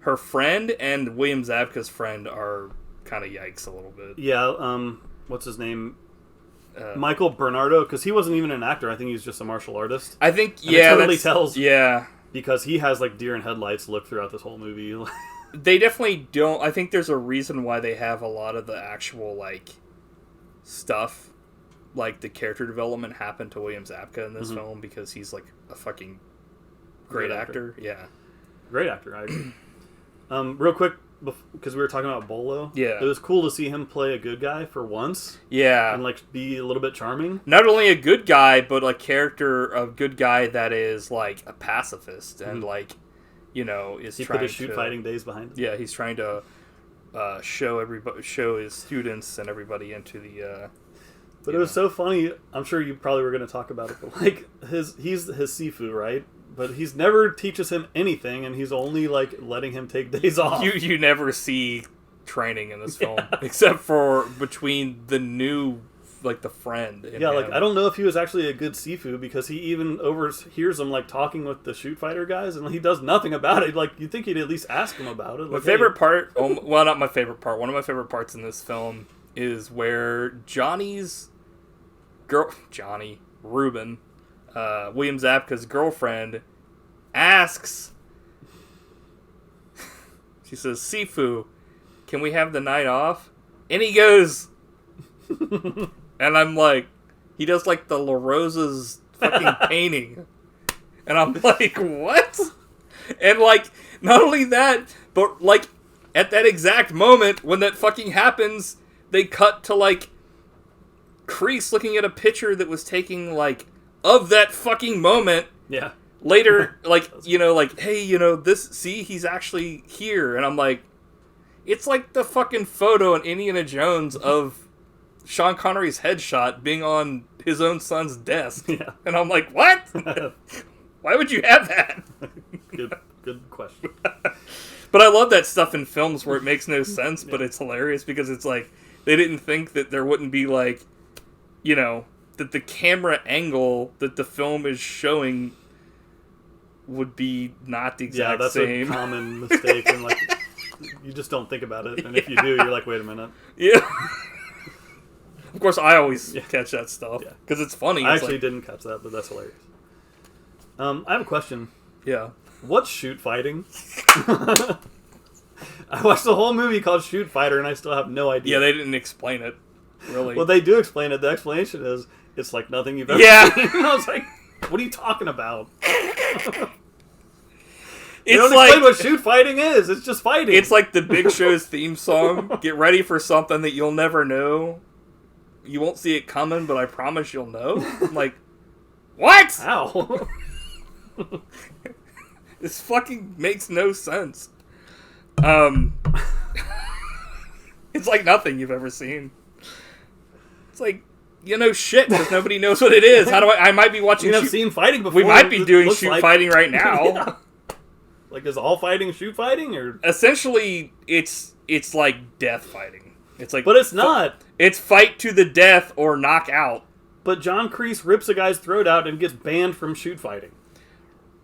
her friend and William Zabka's friend are kind of yikes a little bit. Yeah, what's his name? Michael Bernardo, because he wasn't even an actor. I think he's just a martial artist. I think, and it totally tells. Yeah. Because he has, like, deer in headlights look throughout this whole movie. They definitely don't. I think there's a reason why they have a lot of the actual, like, stuff, like, the character development happened to William Zabka in this film, because he's, like, a fucking great actor. Yeah. Great actor, I agree. Real quick, because we were talking about Bolo. Yeah. It was cool to see him play a good guy for once. Yeah. And, like, be a little bit charming. Not only a good guy, but a character, a good guy that is, like, a pacifist and, like, you know, is he trying to... He put his shoot fighting days behind him. Yeah, he's trying to show his students and everybody into the... But it was so funny. I'm sure you probably were going to talk about it, but, like, he's his Sifu, right? But he's never teaches him anything, and he's only, like, letting him take days off. You never see training in this film, except for between the new, like, the friend. Yeah, like, I don't know if he was actually a good Sifu, because he even overhears him, like, talking with the Shootfighter guys, and he does nothing about it. Like, you'd think he'd at least ask him about it. Like, my favorite part, well, not my favorite part, one of my favorite parts in this film is where Ruben, William Zabka's girlfriend, asks, she says, Sifu, can we have the night off? And he goes, and I'm like, he does like the La Rosa's fucking painting. And I'm like, what? And like, not only that, but like, at that exact moment, when that fucking happens, they cut to like, Kreese looking at a picture that was taking like, of that fucking moment. Yeah. Later, like, you know, like, hey, you know, he's actually here. And I'm like, it's like the fucking photo in Indiana Jones of Sean Connery's headshot being on his own son's desk. Yeah. And I'm like, what? Why would you have that? Good question. But I love that stuff in films where it makes no sense, but it's hilarious because it's like, they didn't think that there wouldn't be like, you know, that the camera angle that the film is showing would be not the exact that's same. a common mistake, and like you just don't think about it. And if you do, you're like, wait a minute. Yeah. Of course, I always catch that stuff because it's funny. I actually didn't catch that, but that's hilarious. I have a question. Yeah. What's shoot fighting? I watched the whole movie called Shootfighter, and I still have no idea. Yeah, they didn't explain it, really. Well, they do explain it. The explanation is, it's like nothing you've ever seen. I was like, what are you talking about? They don't explain what shoot fighting is. It's just fighting. It's like the Big Show's theme song. Get ready for something that you'll never know. You won't see it coming, but I promise you'll know. I'm like, what? Ow. This fucking makes no sense. It's like nothing you've ever seen. It's like, shit, because nobody knows what it is. How do I might be watching I've seen fighting before. We might be doing shoot fighting right now. Yeah. Like, is all fighting shoot fighting? Or essentially, it's like death fighting. It's like, but it's not. It's fight to the death or knock out. But John Kreese rips a guy's throat out and gets banned from shoot fighting.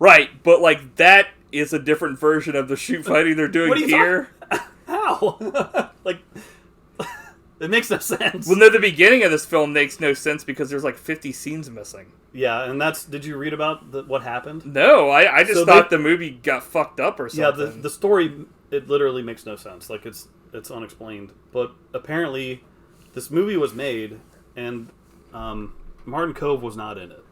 Right, but like that is a different version of the shoot fighting they're doing here. How? Like, it makes no sense. Well, no, the beginning of this film makes no sense because there's like 50 scenes missing. Yeah, and did you read about what happened? No, I just thought the movie got fucked up or something. Yeah, the story, it literally makes no sense. Like, it's unexplained. But apparently, this movie was made, and Martin Kove was not in it.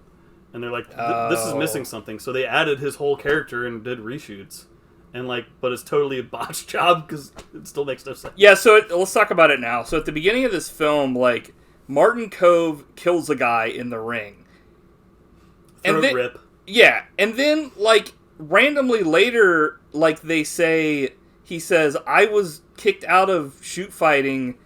And they're like, this is missing something. So they added his whole character and did reshoots. And but it's totally a botched job because it still makes no sense. Yeah, so let's talk about it now. So at the beginning of this film, like, Martin Kove kills a guy in the ring. Rip. Yeah, and then, like, randomly later, like, he says, I was kicked out of shoot fighting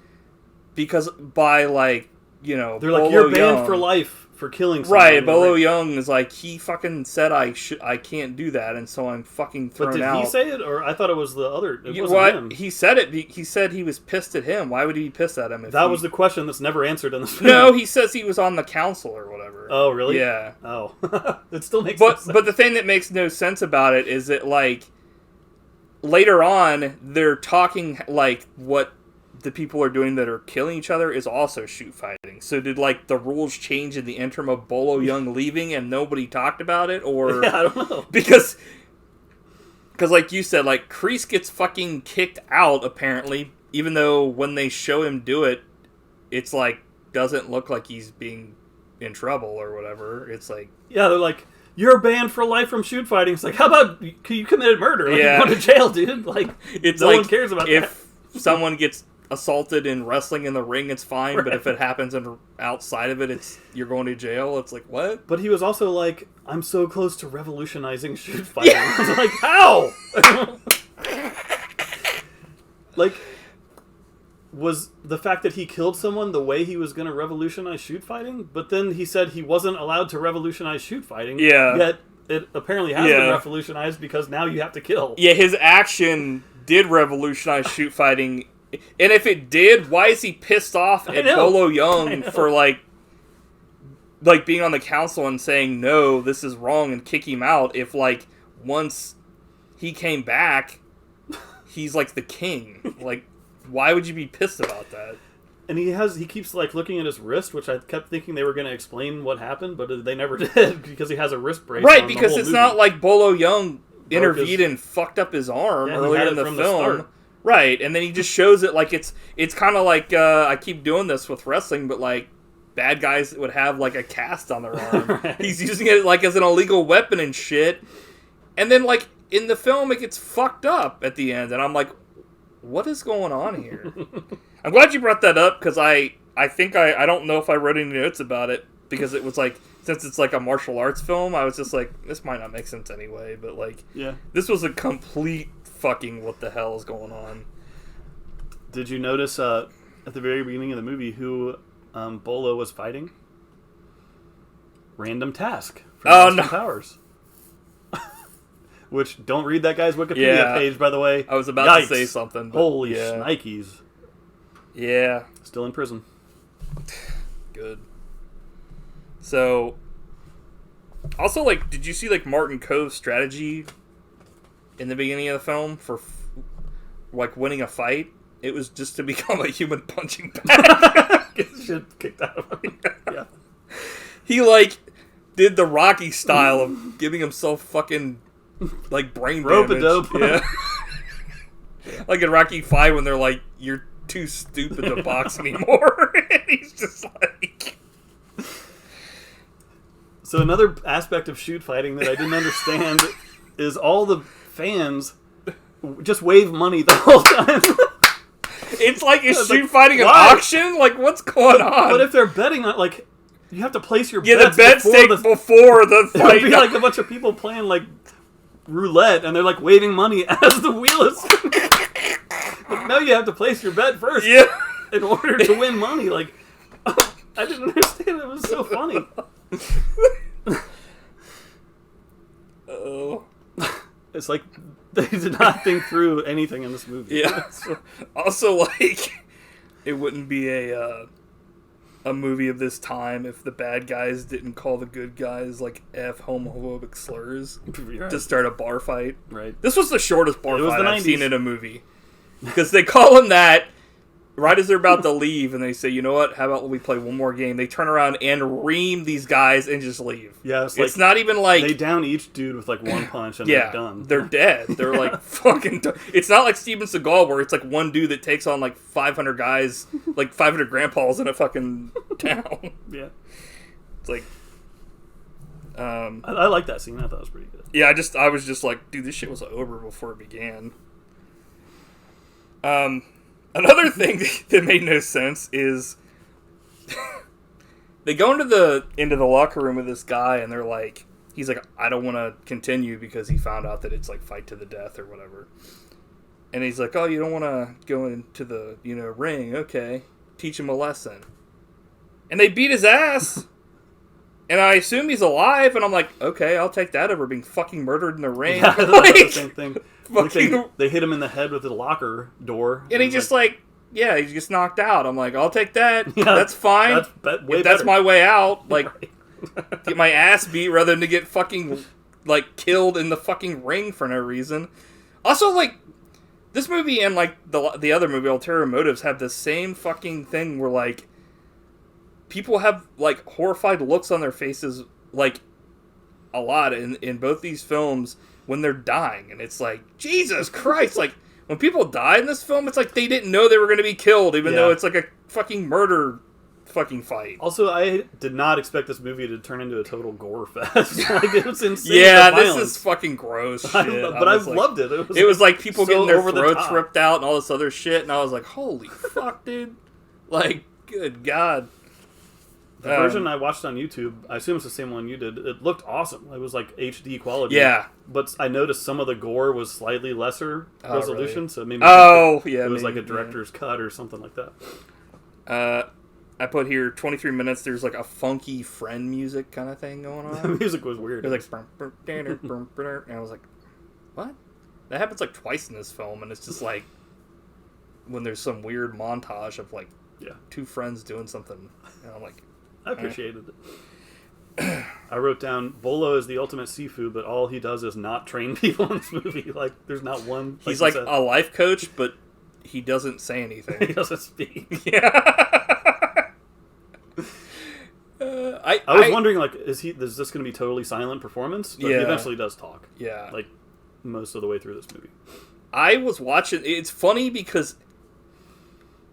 by, like, they're like, Bolo you're banned Young. For life for killing someone. Right, Bolo Young is like, he fucking said I can't do that, and so I'm fucking thrown out. But did he say it, or I thought it was the other? It wasn't him. He said it. He said he was pissed at him. Why would he be pissed at him? That was the question that's never answered in this film. No, he says he was on the council or whatever. Oh, really? Yeah. Oh, it still makes no sense. But the thing that makes no sense about it is that, like, later on, they're talking, like, what the people are doing that are killing each other is also shoot fighting. So did, like, the rules change in the interim of Bolo Young leaving and nobody talked about it? Or yeah, I don't know. Because like you said, like, Kreese gets fucking kicked out, apparently, even though when they show him do it, it's, like, doesn't look like he's being in trouble or whatever. It's like... Yeah, they're like, you're banned for life from shoot fighting. It's like, how about you committed murder? Like, yeah. You go to jail, dude. Like, it's no like, one cares about if someone gets assaulted in wrestling in the ring, it's fine, right. But if it happens outside of it, you're going to jail. It's like, what? But he was also like, I'm so close to revolutionizing shoot fighting. Yeah. I was like, how? Like, was the fact that he killed someone the way he was going to revolutionize shoot fighting? But then he said he wasn't allowed to revolutionize shoot fighting. Yeah. Yet it apparently has been revolutionized because now you have to kill. Yeah, his action did revolutionize shoot fighting. And if it did, why is he pissed off at Bolo Young for, like being on the council and saying, no, this is wrong, and kick him out if, like, once he came back, he's, like, the king. Like, why would you be pissed about that? And he keeps, like, looking at his wrist, which I kept thinking they were going to explain what happened, but they never did, because he has a wrist brace. Right, because it's not like Bolo Young intervened and fucked up his arm earlier in the film. Right, and then he just shows it like it's kind of like, I keep doing this with wrestling, but, like, bad guys would have, like, a cast on their arm. Right. He's using it, like, as an illegal weapon and shit. And then, like, in the film, it gets fucked up at the end, and I'm like, what is going on here? I'm glad you brought that up, because I think I don't know if I wrote any notes about it, because it was, like, since it's, like, a martial arts film, I was just like, this might not make sense anyway, but, like, this was a complete fucking what the hell is going on. Did you notice at the very beginning of the movie who Bolo was fighting? Random Task from Austin Powers. Which, don't read that guy's Wikipedia page, by the way. I was about to say something. But holy shnikes. Yeah. Still in prison. Good. So, Also, like, did you see, like, Martin Cove's strategy in the beginning of the film for, like, winning a fight? It was just to become a human punching bag. Get shit kicked out of him. Yeah. He, like, did the Rocky style of giving himself fucking, like, brain damage. Rope-a-dope. Yeah. Like in Rocky 5 when they're like, you're too stupid to box anymore. And he's just like... So another aspect of shoot fighting that I didn't understand is all the fans just wave money the whole time. It's like, is shoot fighting an auction? Like, what's going on? But if they're betting on, like, you have to place your bets the bets take before the fight. It would be like a bunch of people playing, like, roulette, and they're, like, waving money as the wheel is... But now you have to place your bet first in order to win money. Like, I didn't understand. It was so funny. Oh. It's like they did not think through anything in this movie. Yeah. Also, like, it wouldn't be a movie of this time if the bad guys didn't call the good guys, like, homophobic slurs to start a bar fight. Right. This was the shortest bar fight I've 90s. seen in a movie. Because they call him that right as they're about to leave, and they say, you know what, how about we play one more game? They turn around and ream these guys and just leave. Yeah, it's not even like... They down each dude with, like, one punch and they're done. They're dead. They're, like, fucking done. It's not like Steven Seagal where it's, like, one dude that takes on, like, 500 guys, like, 500 grandpas in a fucking town. Yeah. It's like... I like that scene. I thought it was pretty good. Yeah, I was just like, dude, this shit was over before it began. Another thing that made no sense is they go into the locker room with this guy, and they're like, he's like, I don't want to continue because he found out that it's like fight to the death or whatever. And he's like, oh, you don't want to go into the ring? Okay, teach him a lesson. And they beat his ass. And I assume he's alive, and I'm like, okay, I'll take that over being fucking murdered in the ring. Yeah, like, the same thing. Fucking... They hit him in the head with the locker door. And he just like, yeah, he just knocked out. I'm like, I'll take that. Yeah, that's fine. That's my way out. Like, get my ass beat rather than to get fucking, like, killed in the fucking ring for no reason. Also, like, this movie and, like, the other movie, Ulterior Motives, have the same fucking thing where, like, people have, like, horrified looks on their faces, like, a lot in both these films when they're dying. And it's like, Jesus Christ! Like, when people die in this film, it's like they didn't know they were going to be killed, even though it's like a fucking murder fucking fight. Also, I did not expect this movie to turn into a total gore fest. Like, it was insane. Yeah, this is fucking gross shit. But I loved it. It was like people getting their throats ripped out and all this other shit, and I was like, holy fuck, dude. Like, good God. The version I watched on YouTube, I assume it's the same one you did, it looked awesome. It was like HD quality. Yeah. But I noticed some of the gore was slightly lesser resolution, so maybe it was like a director's cut or something like that. I put here 23 minutes, there's like a funky Friend music kind of thing going on. The music was weird. It was like, and I was like, what? That happens like twice in this film, and it's just like, when there's some weird montage of like, two friends doing something, and I'm like, I appreciated it. I wrote down, Bolo is the ultimate seafood, but all he does is not train people in this movie. Like, there's not one... He's like a life coach, but he doesn't say anything. He doesn't speak. Yeah. I was wondering, like, is this going to be totally silent performance? But he eventually does talk. Yeah. Like, most of the way through this movie. I was watching... It's funny because...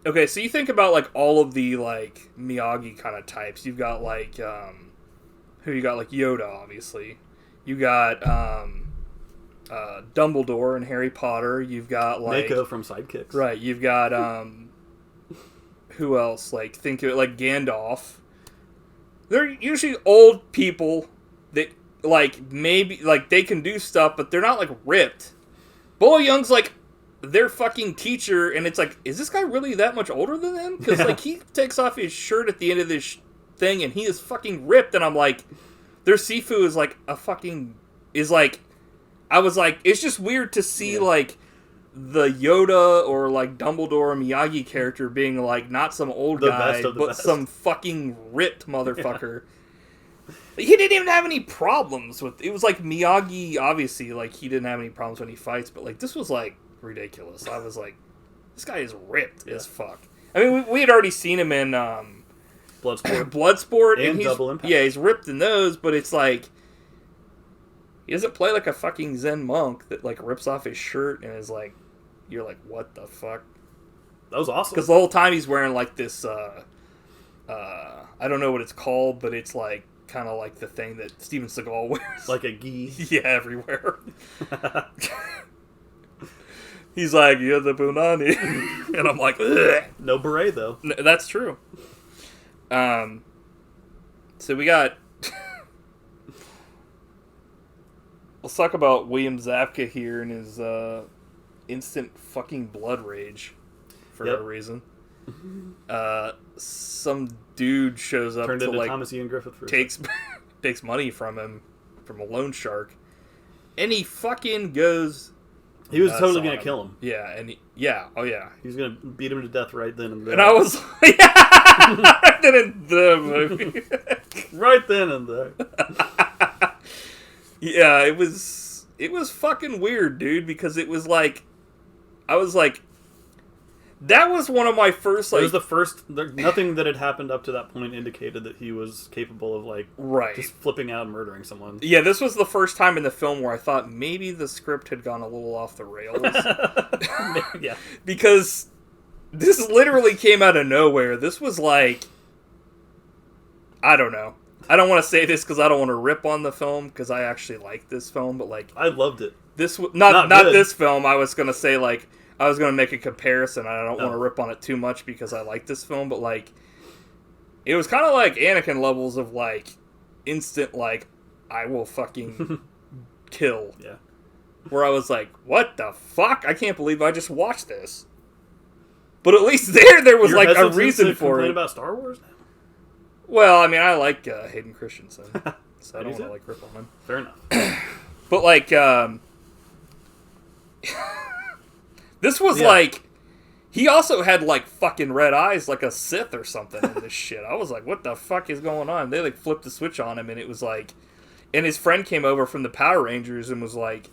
Okay, so you think about, like, all of the, like, Miyagi kind of types. You've got, like, who you got? Like, Yoda, obviously. You got, Dumbledore and Harry Potter. You've got, like... Mako from Sidekicks. Right, you've got, who else? Like, think of it, like, Gandalf. They're usually old people that, like, maybe, like, they can do stuff, but they're not, like, ripped. Bolo Young's, like, their fucking teacher, and it's like, is this guy really that much older than them? Because, like, he takes off his shirt at the end of this thing, and he is fucking ripped, and I'm like, their Sifu is, like, I was like, it's just weird to see, like, the Yoda or, like, Dumbledore or Miyagi character being, like, not some old guy, but some fucking ripped motherfucker. He didn't even have any problems with it. Was like Miyagi, obviously, like he didn't have any problems when he fights, but like this was like ridiculous. I was like, this guy is ripped as fuck. I mean, we had already seen him in Bloodsport, and Double Impact. Yeah, he's ripped in those, but it's like he doesn't play like a fucking Zen monk that like rips off his shirt and is like, you're like, what the fuck? That was awesome. Because the whole time he's wearing like this, I don't know what it's called, but it's like kind of like the thing that Steven Seagal wears. Like a gi. Yeah, everywhere. He's like, you're the Bunani. And I'm like, ugh. No beret, though. That's true. So we got... Let's talk about William Zabka here and his instant fucking blood rage for no reason. Some dude shows up Turned to into like Thomas Ian Griffith for takes money from him from a loan shark, and he fucking goes. He was totally gonna kill him. Yeah, and he was gonna beat him to death right then and there. And I was like, right then and there, movie. Right then and there. Yeah, it was fucking weird, dude, because it was like, I was like, that was one of my first, like... It was the first... Nothing that had happened up to that point indicated that he was capable of, like... Right. Just flipping out and murdering someone. Yeah, this was the first time in the film where I thought maybe the script had gone a little off the rails. Yeah. Because this literally came out of nowhere. This was like... I don't know. I don't want to say this because I don't want to rip on the film, because I actually like this film, but, like... I loved it. This not this film. I was going to say, like... I was going to make a comparison. I don't want to rip on it too much because I like this film, but, like, it was kind of like Anakin levels of, like, instant, like, I will fucking kill. Yeah. Where I was like, what the fuck? I can't believe I just watched this. But at least there was, like, a reason for it. About Star Wars now? Well, I mean, I like Hayden Christensen, so I don't want to, like, rip on him. Fair enough. But, like, this was like, he also had like fucking red eyes like a Sith or something in this shit. I was like, what the fuck is going on? They like flipped the switch on him and it was like, and his friend came over from the Power Rangers and was like,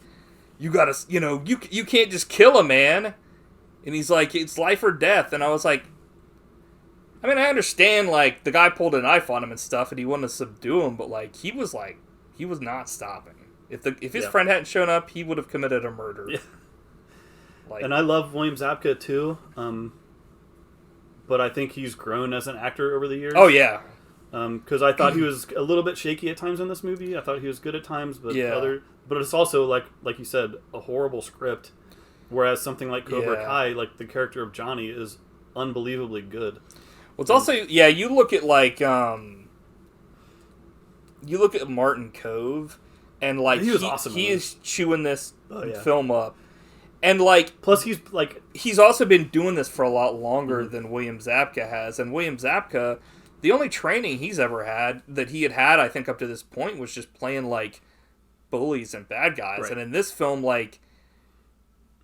you gotta, you can't just kill a man. And he's like, it's life or death. And I was like, I mean, I understand like the guy pulled a knife on him and stuff and he wanted to subdue him, but like, he was not stopping. If his friend hadn't shown up, he would have committed a murder. Yeah. Like, and I love William Zabka too, but I think he's grown as an actor over the years. Oh yeah, because I thought he was a little bit shaky at times in this movie. I thought he was good at times, but but it's also like you said, a horrible script. Whereas something like Cobra Kai, like the character of Johnny, is unbelievably good. Well, it's also you look at like you look at Martin Cove, and like he was awesome. He is chewing this film up. And, like... Plus, he's, like... He's also been doing this for a lot longer than William Zabka has. And William Zabka, the only training he's ever had, that he had, I think, up to this point, was just playing, like, bullies and bad guys. Right. And in this film, like...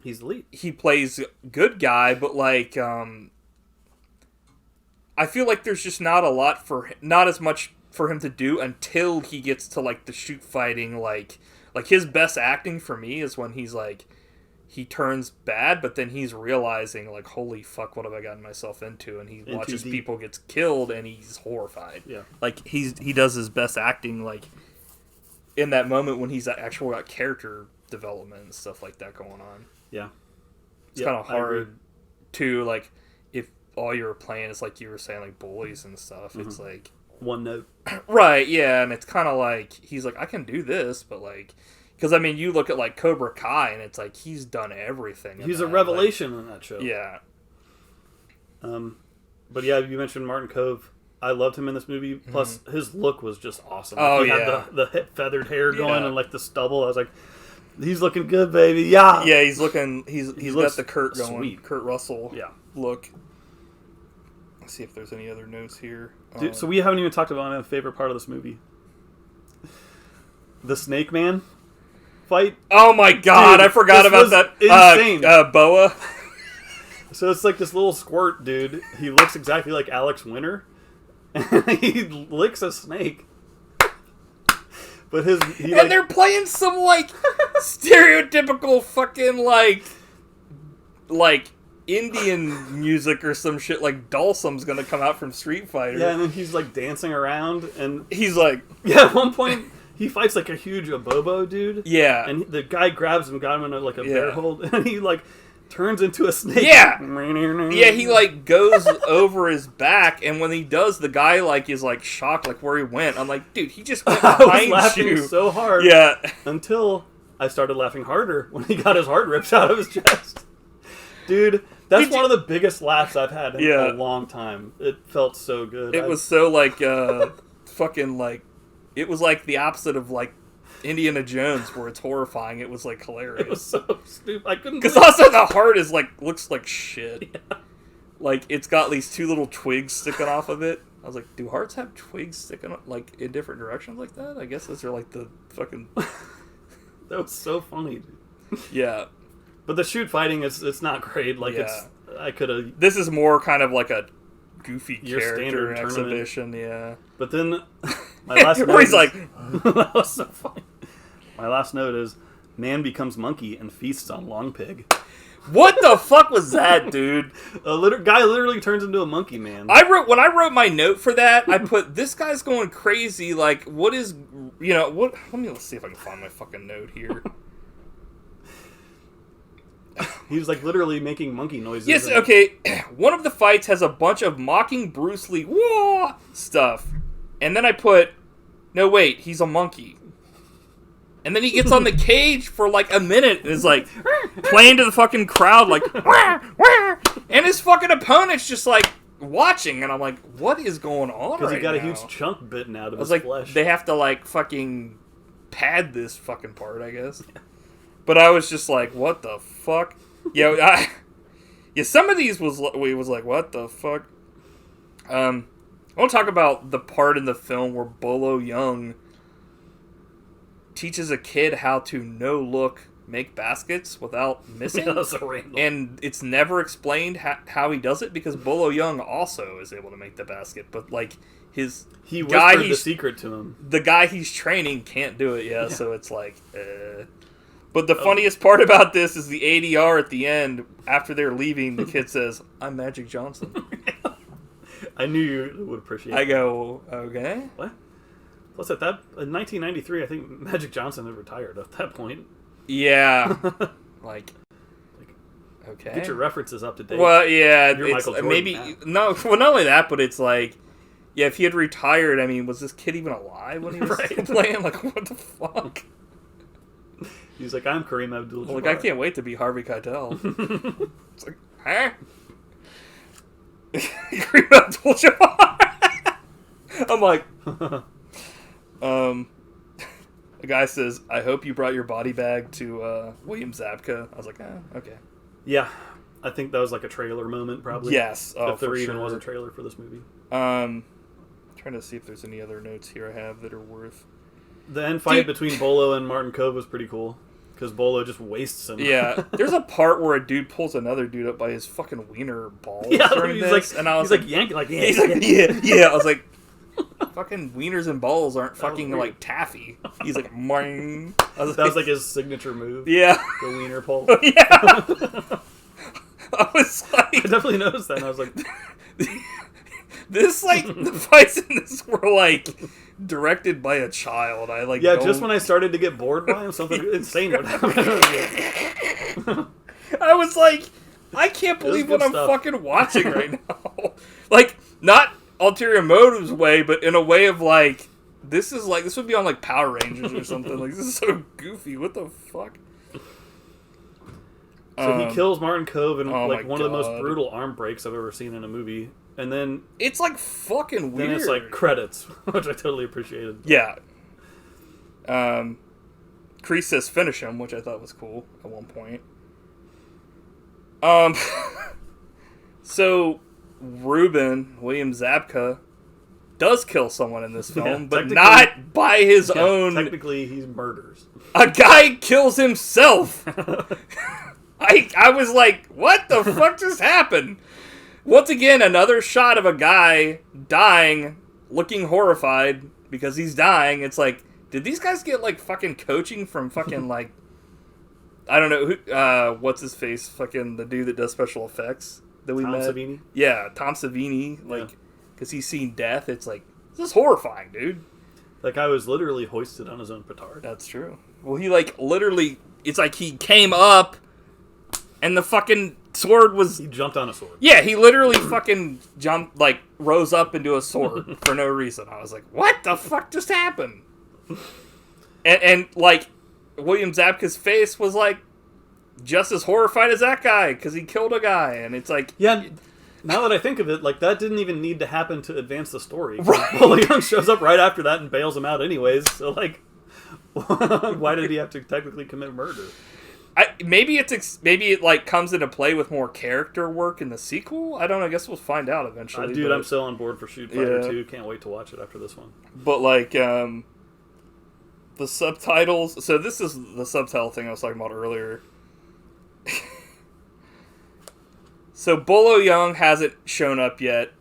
He's the lead. He plays good guy, but, like, I feel like there's just not as much for him to do until he gets to, like, the shoot fighting, like... Like, his best acting for me is when he's, like... He turns bad, but then he's realizing, like, holy fuck, what have I gotten myself into? And he watches people get killed, and he's horrified. Yeah. Like, he does his best acting, like, in that moment when he's actually got character development and stuff like that going on. Yeah. It's kind of hard to, like, if all you were playing is, like you were saying, like, bullies and stuff, it's like... One note. Right, yeah, and it's kind of like, he's like, I can do this, but, like... Because, I mean, you look at, like, Cobra Kai, and it's like, he's done everything. He's a revelation in that show. Yeah. But, yeah, you mentioned Martin Cove. I loved him in this movie. Plus, his look was just awesome. Oh, he had the feathered hair going and, like, the stubble. I was like, he's looking good, baby. Yeah. Yeah, he's looking... He's got the Kurt going. Sweet. Kurt Russell look. Let's see if there's any other notes here. Dude, so we haven't even talked about my favorite part of this movie. The Snake Man fight. Oh my god, dude, I forgot about that. Insane. Boa. So it's like this little squirt dude. He looks exactly like Alex Winter. And he licks a snake. But they're playing some like stereotypical fucking like Indian music or some shit, like Dulcim's gonna come out from Street Fighter. Yeah, and then he's like dancing around, and he's like, yeah, at one point he fights like a huge abobo dude. Yeah, and the guy grabs him, got him in a bear hold, and he like turns into a snake. Yeah, yeah, he like goes over his back, and when he does, the guy like is like shocked, like where he went. I'm like, dude, he just went behind I was laughing you so hard. Yeah, until I started laughing harder when he got his heart ripped out of his chest. Dude, that's one of the biggest laughs I've had in a long time. It felt so good. It was so like fucking like, it was like the opposite of like Indiana Jones, where it's horrifying. It was like hilarious. It was so stupid. I couldn't. Because also the heart is like, looks like shit. Yeah. Like it's got these two little twigs sticking off of it. I was like, do hearts have twigs sticking like in different directions like that? I guess those are like the fucking. That was so funny, dude. Yeah. But the shoot fighting it's not great. Like I could have. This is more kind of like a goofy your character standard exhibition. Yeah. But then my last note he's like, that was so funny. My last note is, man becomes monkey and feasts on long pig. What the fuck was that, dude? Guy literally turns into a monkey man. When I wrote my note for that, I put, this guy's going crazy. Like, what is, what? Let's see if I can find my fucking note here. He was like literally making monkey noises. Yes, okay. One of the fights has a bunch of mocking Bruce Lee wah stuff. And then I put, no wait, he's a monkey. And then he gets on the cage for like a minute and is like playing to the fucking crowd like wah, wah. And his fucking opponent's just like watching, and I'm like, what is going on right now? Because he got a huge chunk bitten out of his flesh. They have to like fucking pad this fucking part, I guess. Yeah. But I was just like, what the fuck? Yeah, some of these was like, what the fuck? I want to talk about the part in the film where Bolo Young teaches a kid how to no-look make baskets without missing. Yeah, that's a random. And it's never explained how he does it, because Bolo Young also is able to make the basket, but like he whispered the secret to him. The guy he's training can't do it, yeah. So it's like, But the funniest part about this is the ADR at the end. After they're leaving, the kid says, "I'm Magic Johnson." I knew you would appreciate it. I go, okay. What? Plus, in 1993, I think Magic Johnson had retired at that point. Yeah. like, okay. Get your references up to date. Well, yeah. It's maybe, no, well, not only that, but it's like, yeah, if he had retired, I mean, was this kid even alive when he was still playing? Like, what the fuck? He's like, I'm Kareem Abdul-Jabbar. Like, I can't wait to be Harvey Keitel. It's like, huh? Kareem Abdul-Jabbar. I'm like, the guy says, I hope you brought your body bag to William Zabka. I was like, okay. Yeah, I think that was like a trailer moment, probably. Yes, if there even was a trailer for this movie. Trying to see if there's any other notes here I have that are worth. The end fight between Bolo and Martin Kove was pretty cool, because Bolo just wastes him. Yeah, there's a part where a dude pulls another dude up by his fucking wiener balls during he's this, like, and I was like yanking, like, he's like, yeah. I was like, fucking wieners and balls aren't fucking like taffy. He's like, moing. That was like his signature move. Yeah, the wiener pull. Yeah. I was like, I definitely noticed that, and I was like, this, like, the fights in this were like directed by a child. I like, just when I started to get bored by him, something insane would happen. I was like, I can't believe what I'm fucking watching right now. Like, not Ulterior Motives way, but in a way of like, this would be on like Power Rangers or something. Like, this is so goofy. What the fuck? So he kills Martin Kove in like one of the most brutal arm breaks I've ever seen in a movie. And then it's like fucking weird. Then it's like credits, which I totally appreciated. Yeah. Kreese says finish him, which I thought was cool at one point. So William Zabka does kill someone in this film, but not by his own. Technically, he murders. A guy kills himself. I was like, what the fuck just happened? Once again, another shot of a guy dying, looking horrified because he's dying. It's like, Did these guys get like fucking coaching from fucking like I don't know who what's his face, fucking the dude that does special effects that we met? Savini? Yeah, Tom Savini, like because he's seen death. It's like, this is horrifying, dude. That guy was literally hoisted on his own petard. That's true. Well, he like literally, it's like he came up and the fucking sword was... He jumped on a sword. Yeah, he literally fucking jumped, like, rose up into a sword for no reason. I was like, what the fuck just happened? And like, William Zabka's face was, like, just as horrified as that guy, because he killed a guy, and it's like... Yeah, now that I think of it, like, that didn't even need to happen to advance the story. Right. Bolo Young shows up right after that and bails him out anyways, so, like, why did he have to technically commit murder? Maybe it like comes into play with more character work in the sequel. I don't know. I guess we'll find out eventually. Dude, I'm so on board for Shootfighter 2. Can't wait to watch it after this one. But like the subtitles. So this is the subtitle thing I was talking about earlier. So Bolo Young hasn't shown up yet.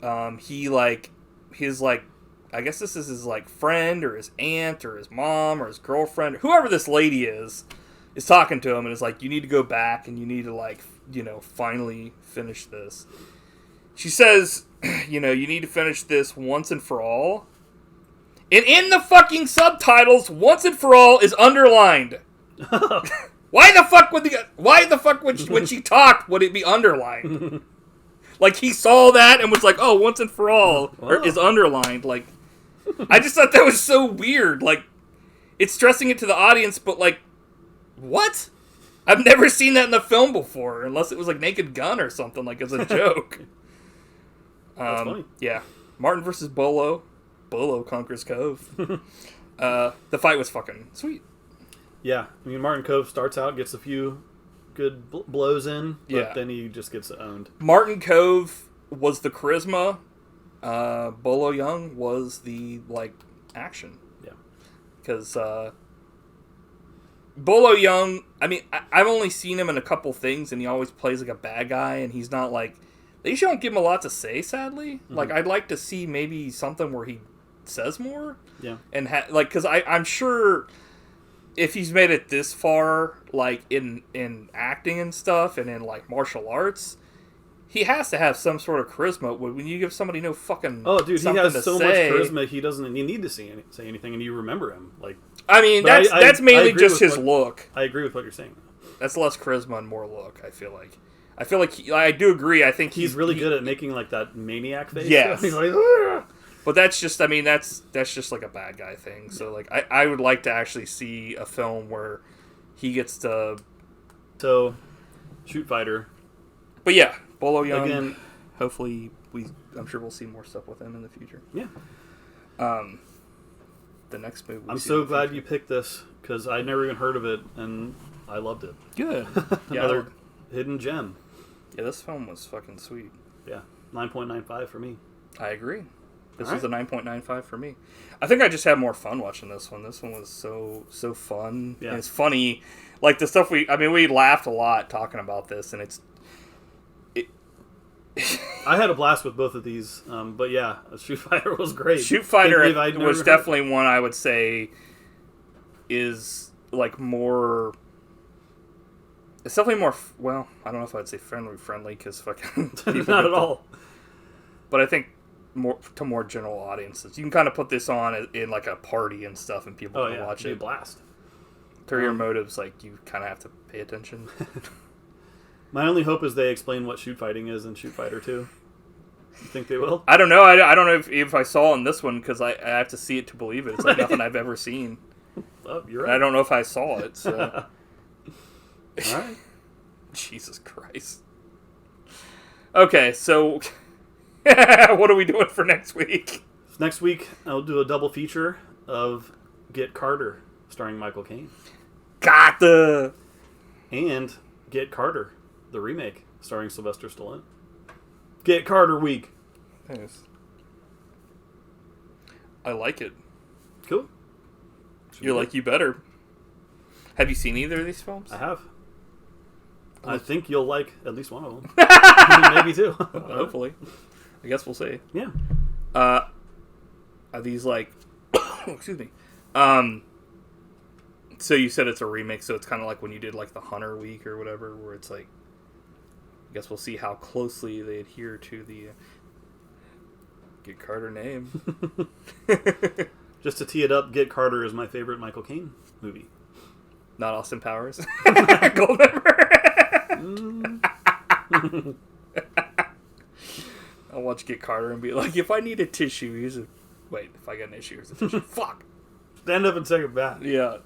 His I guess this is his like friend or his aunt or his mom or his girlfriend, whoever this lady is talking to him and is like, you need to go back and you need to like, you know, finally finish this. She says, you know, you need to finish this once and for all. And in the fucking subtitles, once and for all is underlined. Why the fuck when she talked would it be underlined? Like he saw that and was like, oh, once and for all is underlined. Like, I just thought that was so weird. Like, it's stressing it to the audience, but like, what? I've never seen that in the film before, unless it was like Naked Gun or something, like as a joke. That's funny. Yeah. Martin versus Bolo. Bolo conquers Cove. The fight was fucking sweet. Yeah. I mean, Martin Cove starts out, gets a few good blows in, but then he just gets owned. Martin Cove was the charisma. Bolo Young was the, like, action. Yeah. Because, Bolo Young, I mean, I've only seen him in a couple things, and he always plays like a bad guy, and he's not like... They usually don't give him a lot to say, sadly. Mm-hmm. Like, I'd like to see maybe something where he says more. Yeah. And, because I'm sure if he's made it this far, like, in acting and stuff, and in, like, martial arts... He has to have some sort of charisma. When you give somebody no fucking he has so much charisma. He doesn't. You need to say anything, and you remember him. Like, I mean, that's mainly just his look. I agree with what you're saying. That's less charisma and more look. I feel like I do agree. I think he's really good at making like that maniac face. Yes. He's like, "Argh!" But that's just. I mean, that's just like a bad guy thing. So like, I would like to actually see a film where he gets to. So, Shootfighter. But yeah. Bolo Young, again, hopefully I'm sure we'll see more stuff with him in the future. Yeah. The next movie. I'm so glad you picked this because I'd never even heard of it and I loved it. Good. Another hidden gem. Yeah, this film was fucking sweet. Yeah, 9.95 for me. I agree. This was a 9.95 for me. I think I just had more fun watching this one. This one was so fun. Yeah. And it's funny, like the stuff we laughed a lot talking about this, and I had a blast with both of these, but yeah, Shootfighter was great. Shootfighter was definitely one I would say is like more. It's definitely more. Well, I don't know if I'd say friendly because fucking not at all. But I think more general audiences. You can kind of put this on in like a party and stuff, and people can watch it. A blast. Ulterior Motives, like you kind of have to pay attention. My only hope is they explain what shoot fighting is in Shootfighter 2. You think they will? I don't know. I don't know if I saw in this one because I have to see it to believe it. It's like nothing I've ever seen. Oh, you're right. I don't know if I saw it. So. All right. Jesus Christ. Okay, so what are we doing for next week? Next week, I'll do a double feature of Get Carter, starring Michael Caine. And Get Carter, the remake, starring Sylvester Stallone. Get Carter week. Thanks. I like it. Cool. You better. Have you seen either of these films? I have. I think you'll like at least one of them. Maybe two. Hopefully. I guess we'll see. Yeah. Are these like... excuse me. So you said it's a remake, so it's kind of like when you did like the Hunter week or whatever, where it's like, I guess we'll see how closely they adhere to the Get Carter name. Just to tee it up, Get Carter is my favorite Michael Caine movie. Not Austin Powers. Goldmember. I'll watch Get Carter and be like, if I need a tissue, here's a... Wait, if I got an issue, here's a tissue. Fuck! Stand up and take it back. Yeah.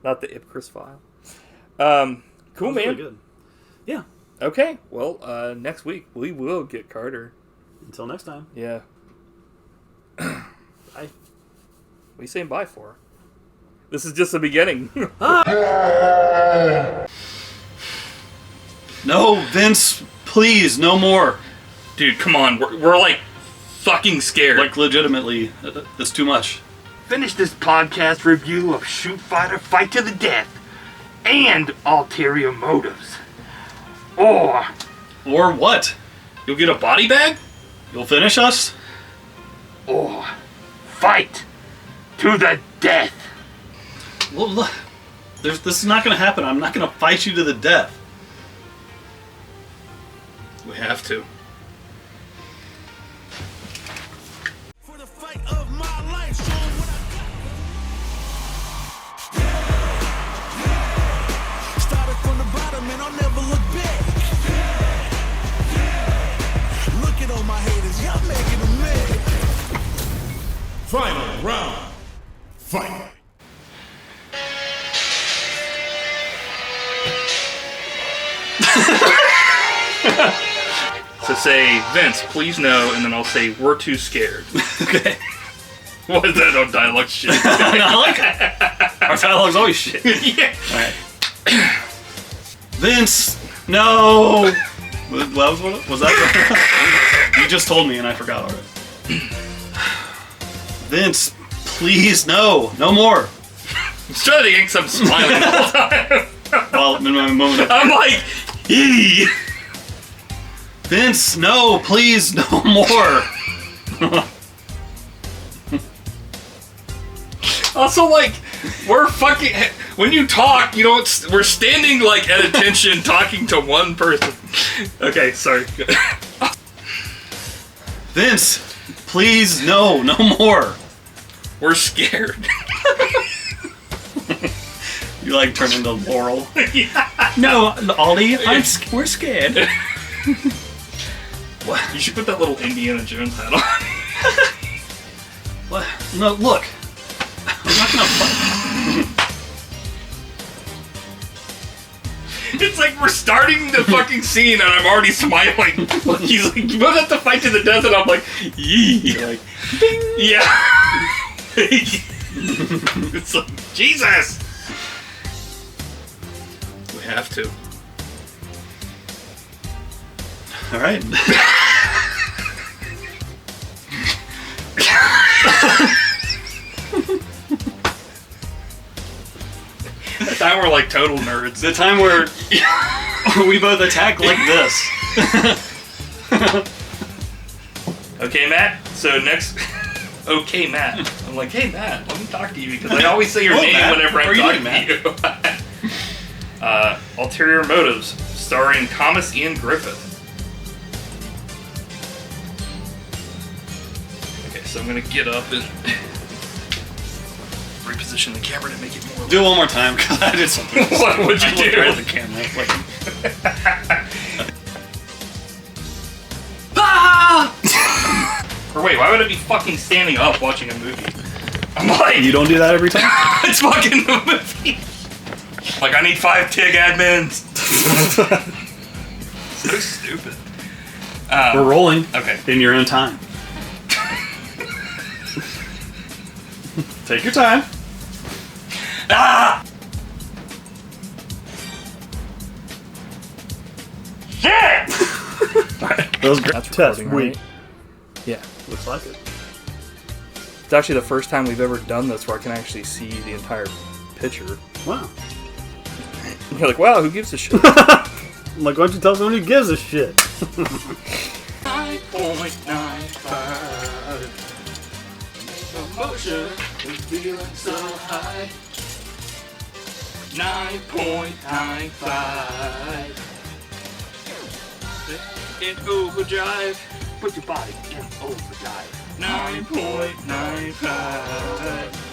Not the Ipcris file. Cool, man. Really good. Yeah. Okay, well, next week we will get Carter. Until next time. Yeah. Bye. What are you saying bye for? This is just the beginning. No, Vince, please, no more. Dude, come on. We're like fucking scared. Like, legitimately, that's too much. Finish this podcast review of Shootfighter Fight to the Death and Ulterior Motives. Or what? You'll get a body bag? You'll finish us? Or fight to the death. Well, look, this is not going to happen. I'm not going to fight you to the death. We have to. For the fight of my life, showing what I got. Started from the bottom and I'll never look back. Look at all my haters, y'all making them mad. Final round. Fight. So say, Vince, please no, and then I'll say, we're too scared. Okay. What is that? No dialogue shit. I like it. Our dialogue's always shit. Yeah. Alright. Vince, no! Was that? You just told me and I forgot already. Vince, please, no more. I'm trying to think I'm smiling the whole time. Well, in my moment of... I'm like, eee. Vince, no, please, no more. Also, like, we're fucking... When you talk, you don't... We're standing, like, at attention talking to one person. Okay, sorry. Vince, please, no more. We're scared. You, like, turn into Laurel. Yeah. No, Ollie, we're scared. What? You should put that little Indiana Jones hat on. What? No, look. I'm not gonna fight. It's like we're starting the fucking scene and I'm already smiling. He's like, you both have to fight to the death, and I'm like, yee. You're like, ding. Yeah. It's like, Jesus. We have to. all right. That time we're like total nerds. The time where we both attack like this. Okay, Matt. So next... Okay, Matt. I'm like, hey, Matt, let me talk to you, because I always say your Hello, name Matt. whenever How I'm are you talking doing, to you. Ulterior Motives, starring Thomas Ian Griffith. Okay, so I'm going to get up and reposition the camera to make it more... Do it one more time, because I did something. What would you I looked do? right at the camera. Like, Or wait, why would I be fucking standing up watching a movie? I'm like... you don't do that every time? It's fucking a movie. Like, I need 5 TIG admins. So stupid. We're rolling. Okay. In your own time. Take your time. Ah! Shit! That was great. That's Test. recording, Wait. right? Yeah. Looks like it. It's actually the first time we've ever done this where I can actually see the entire picture. Wow. You're like, wow, who gives a shit? I'm like, why don't you tell someone who gives a shit? 9.95. Emotion is feeling so high. 9.95. In overdrive. Put your body in overdrive. 9.95.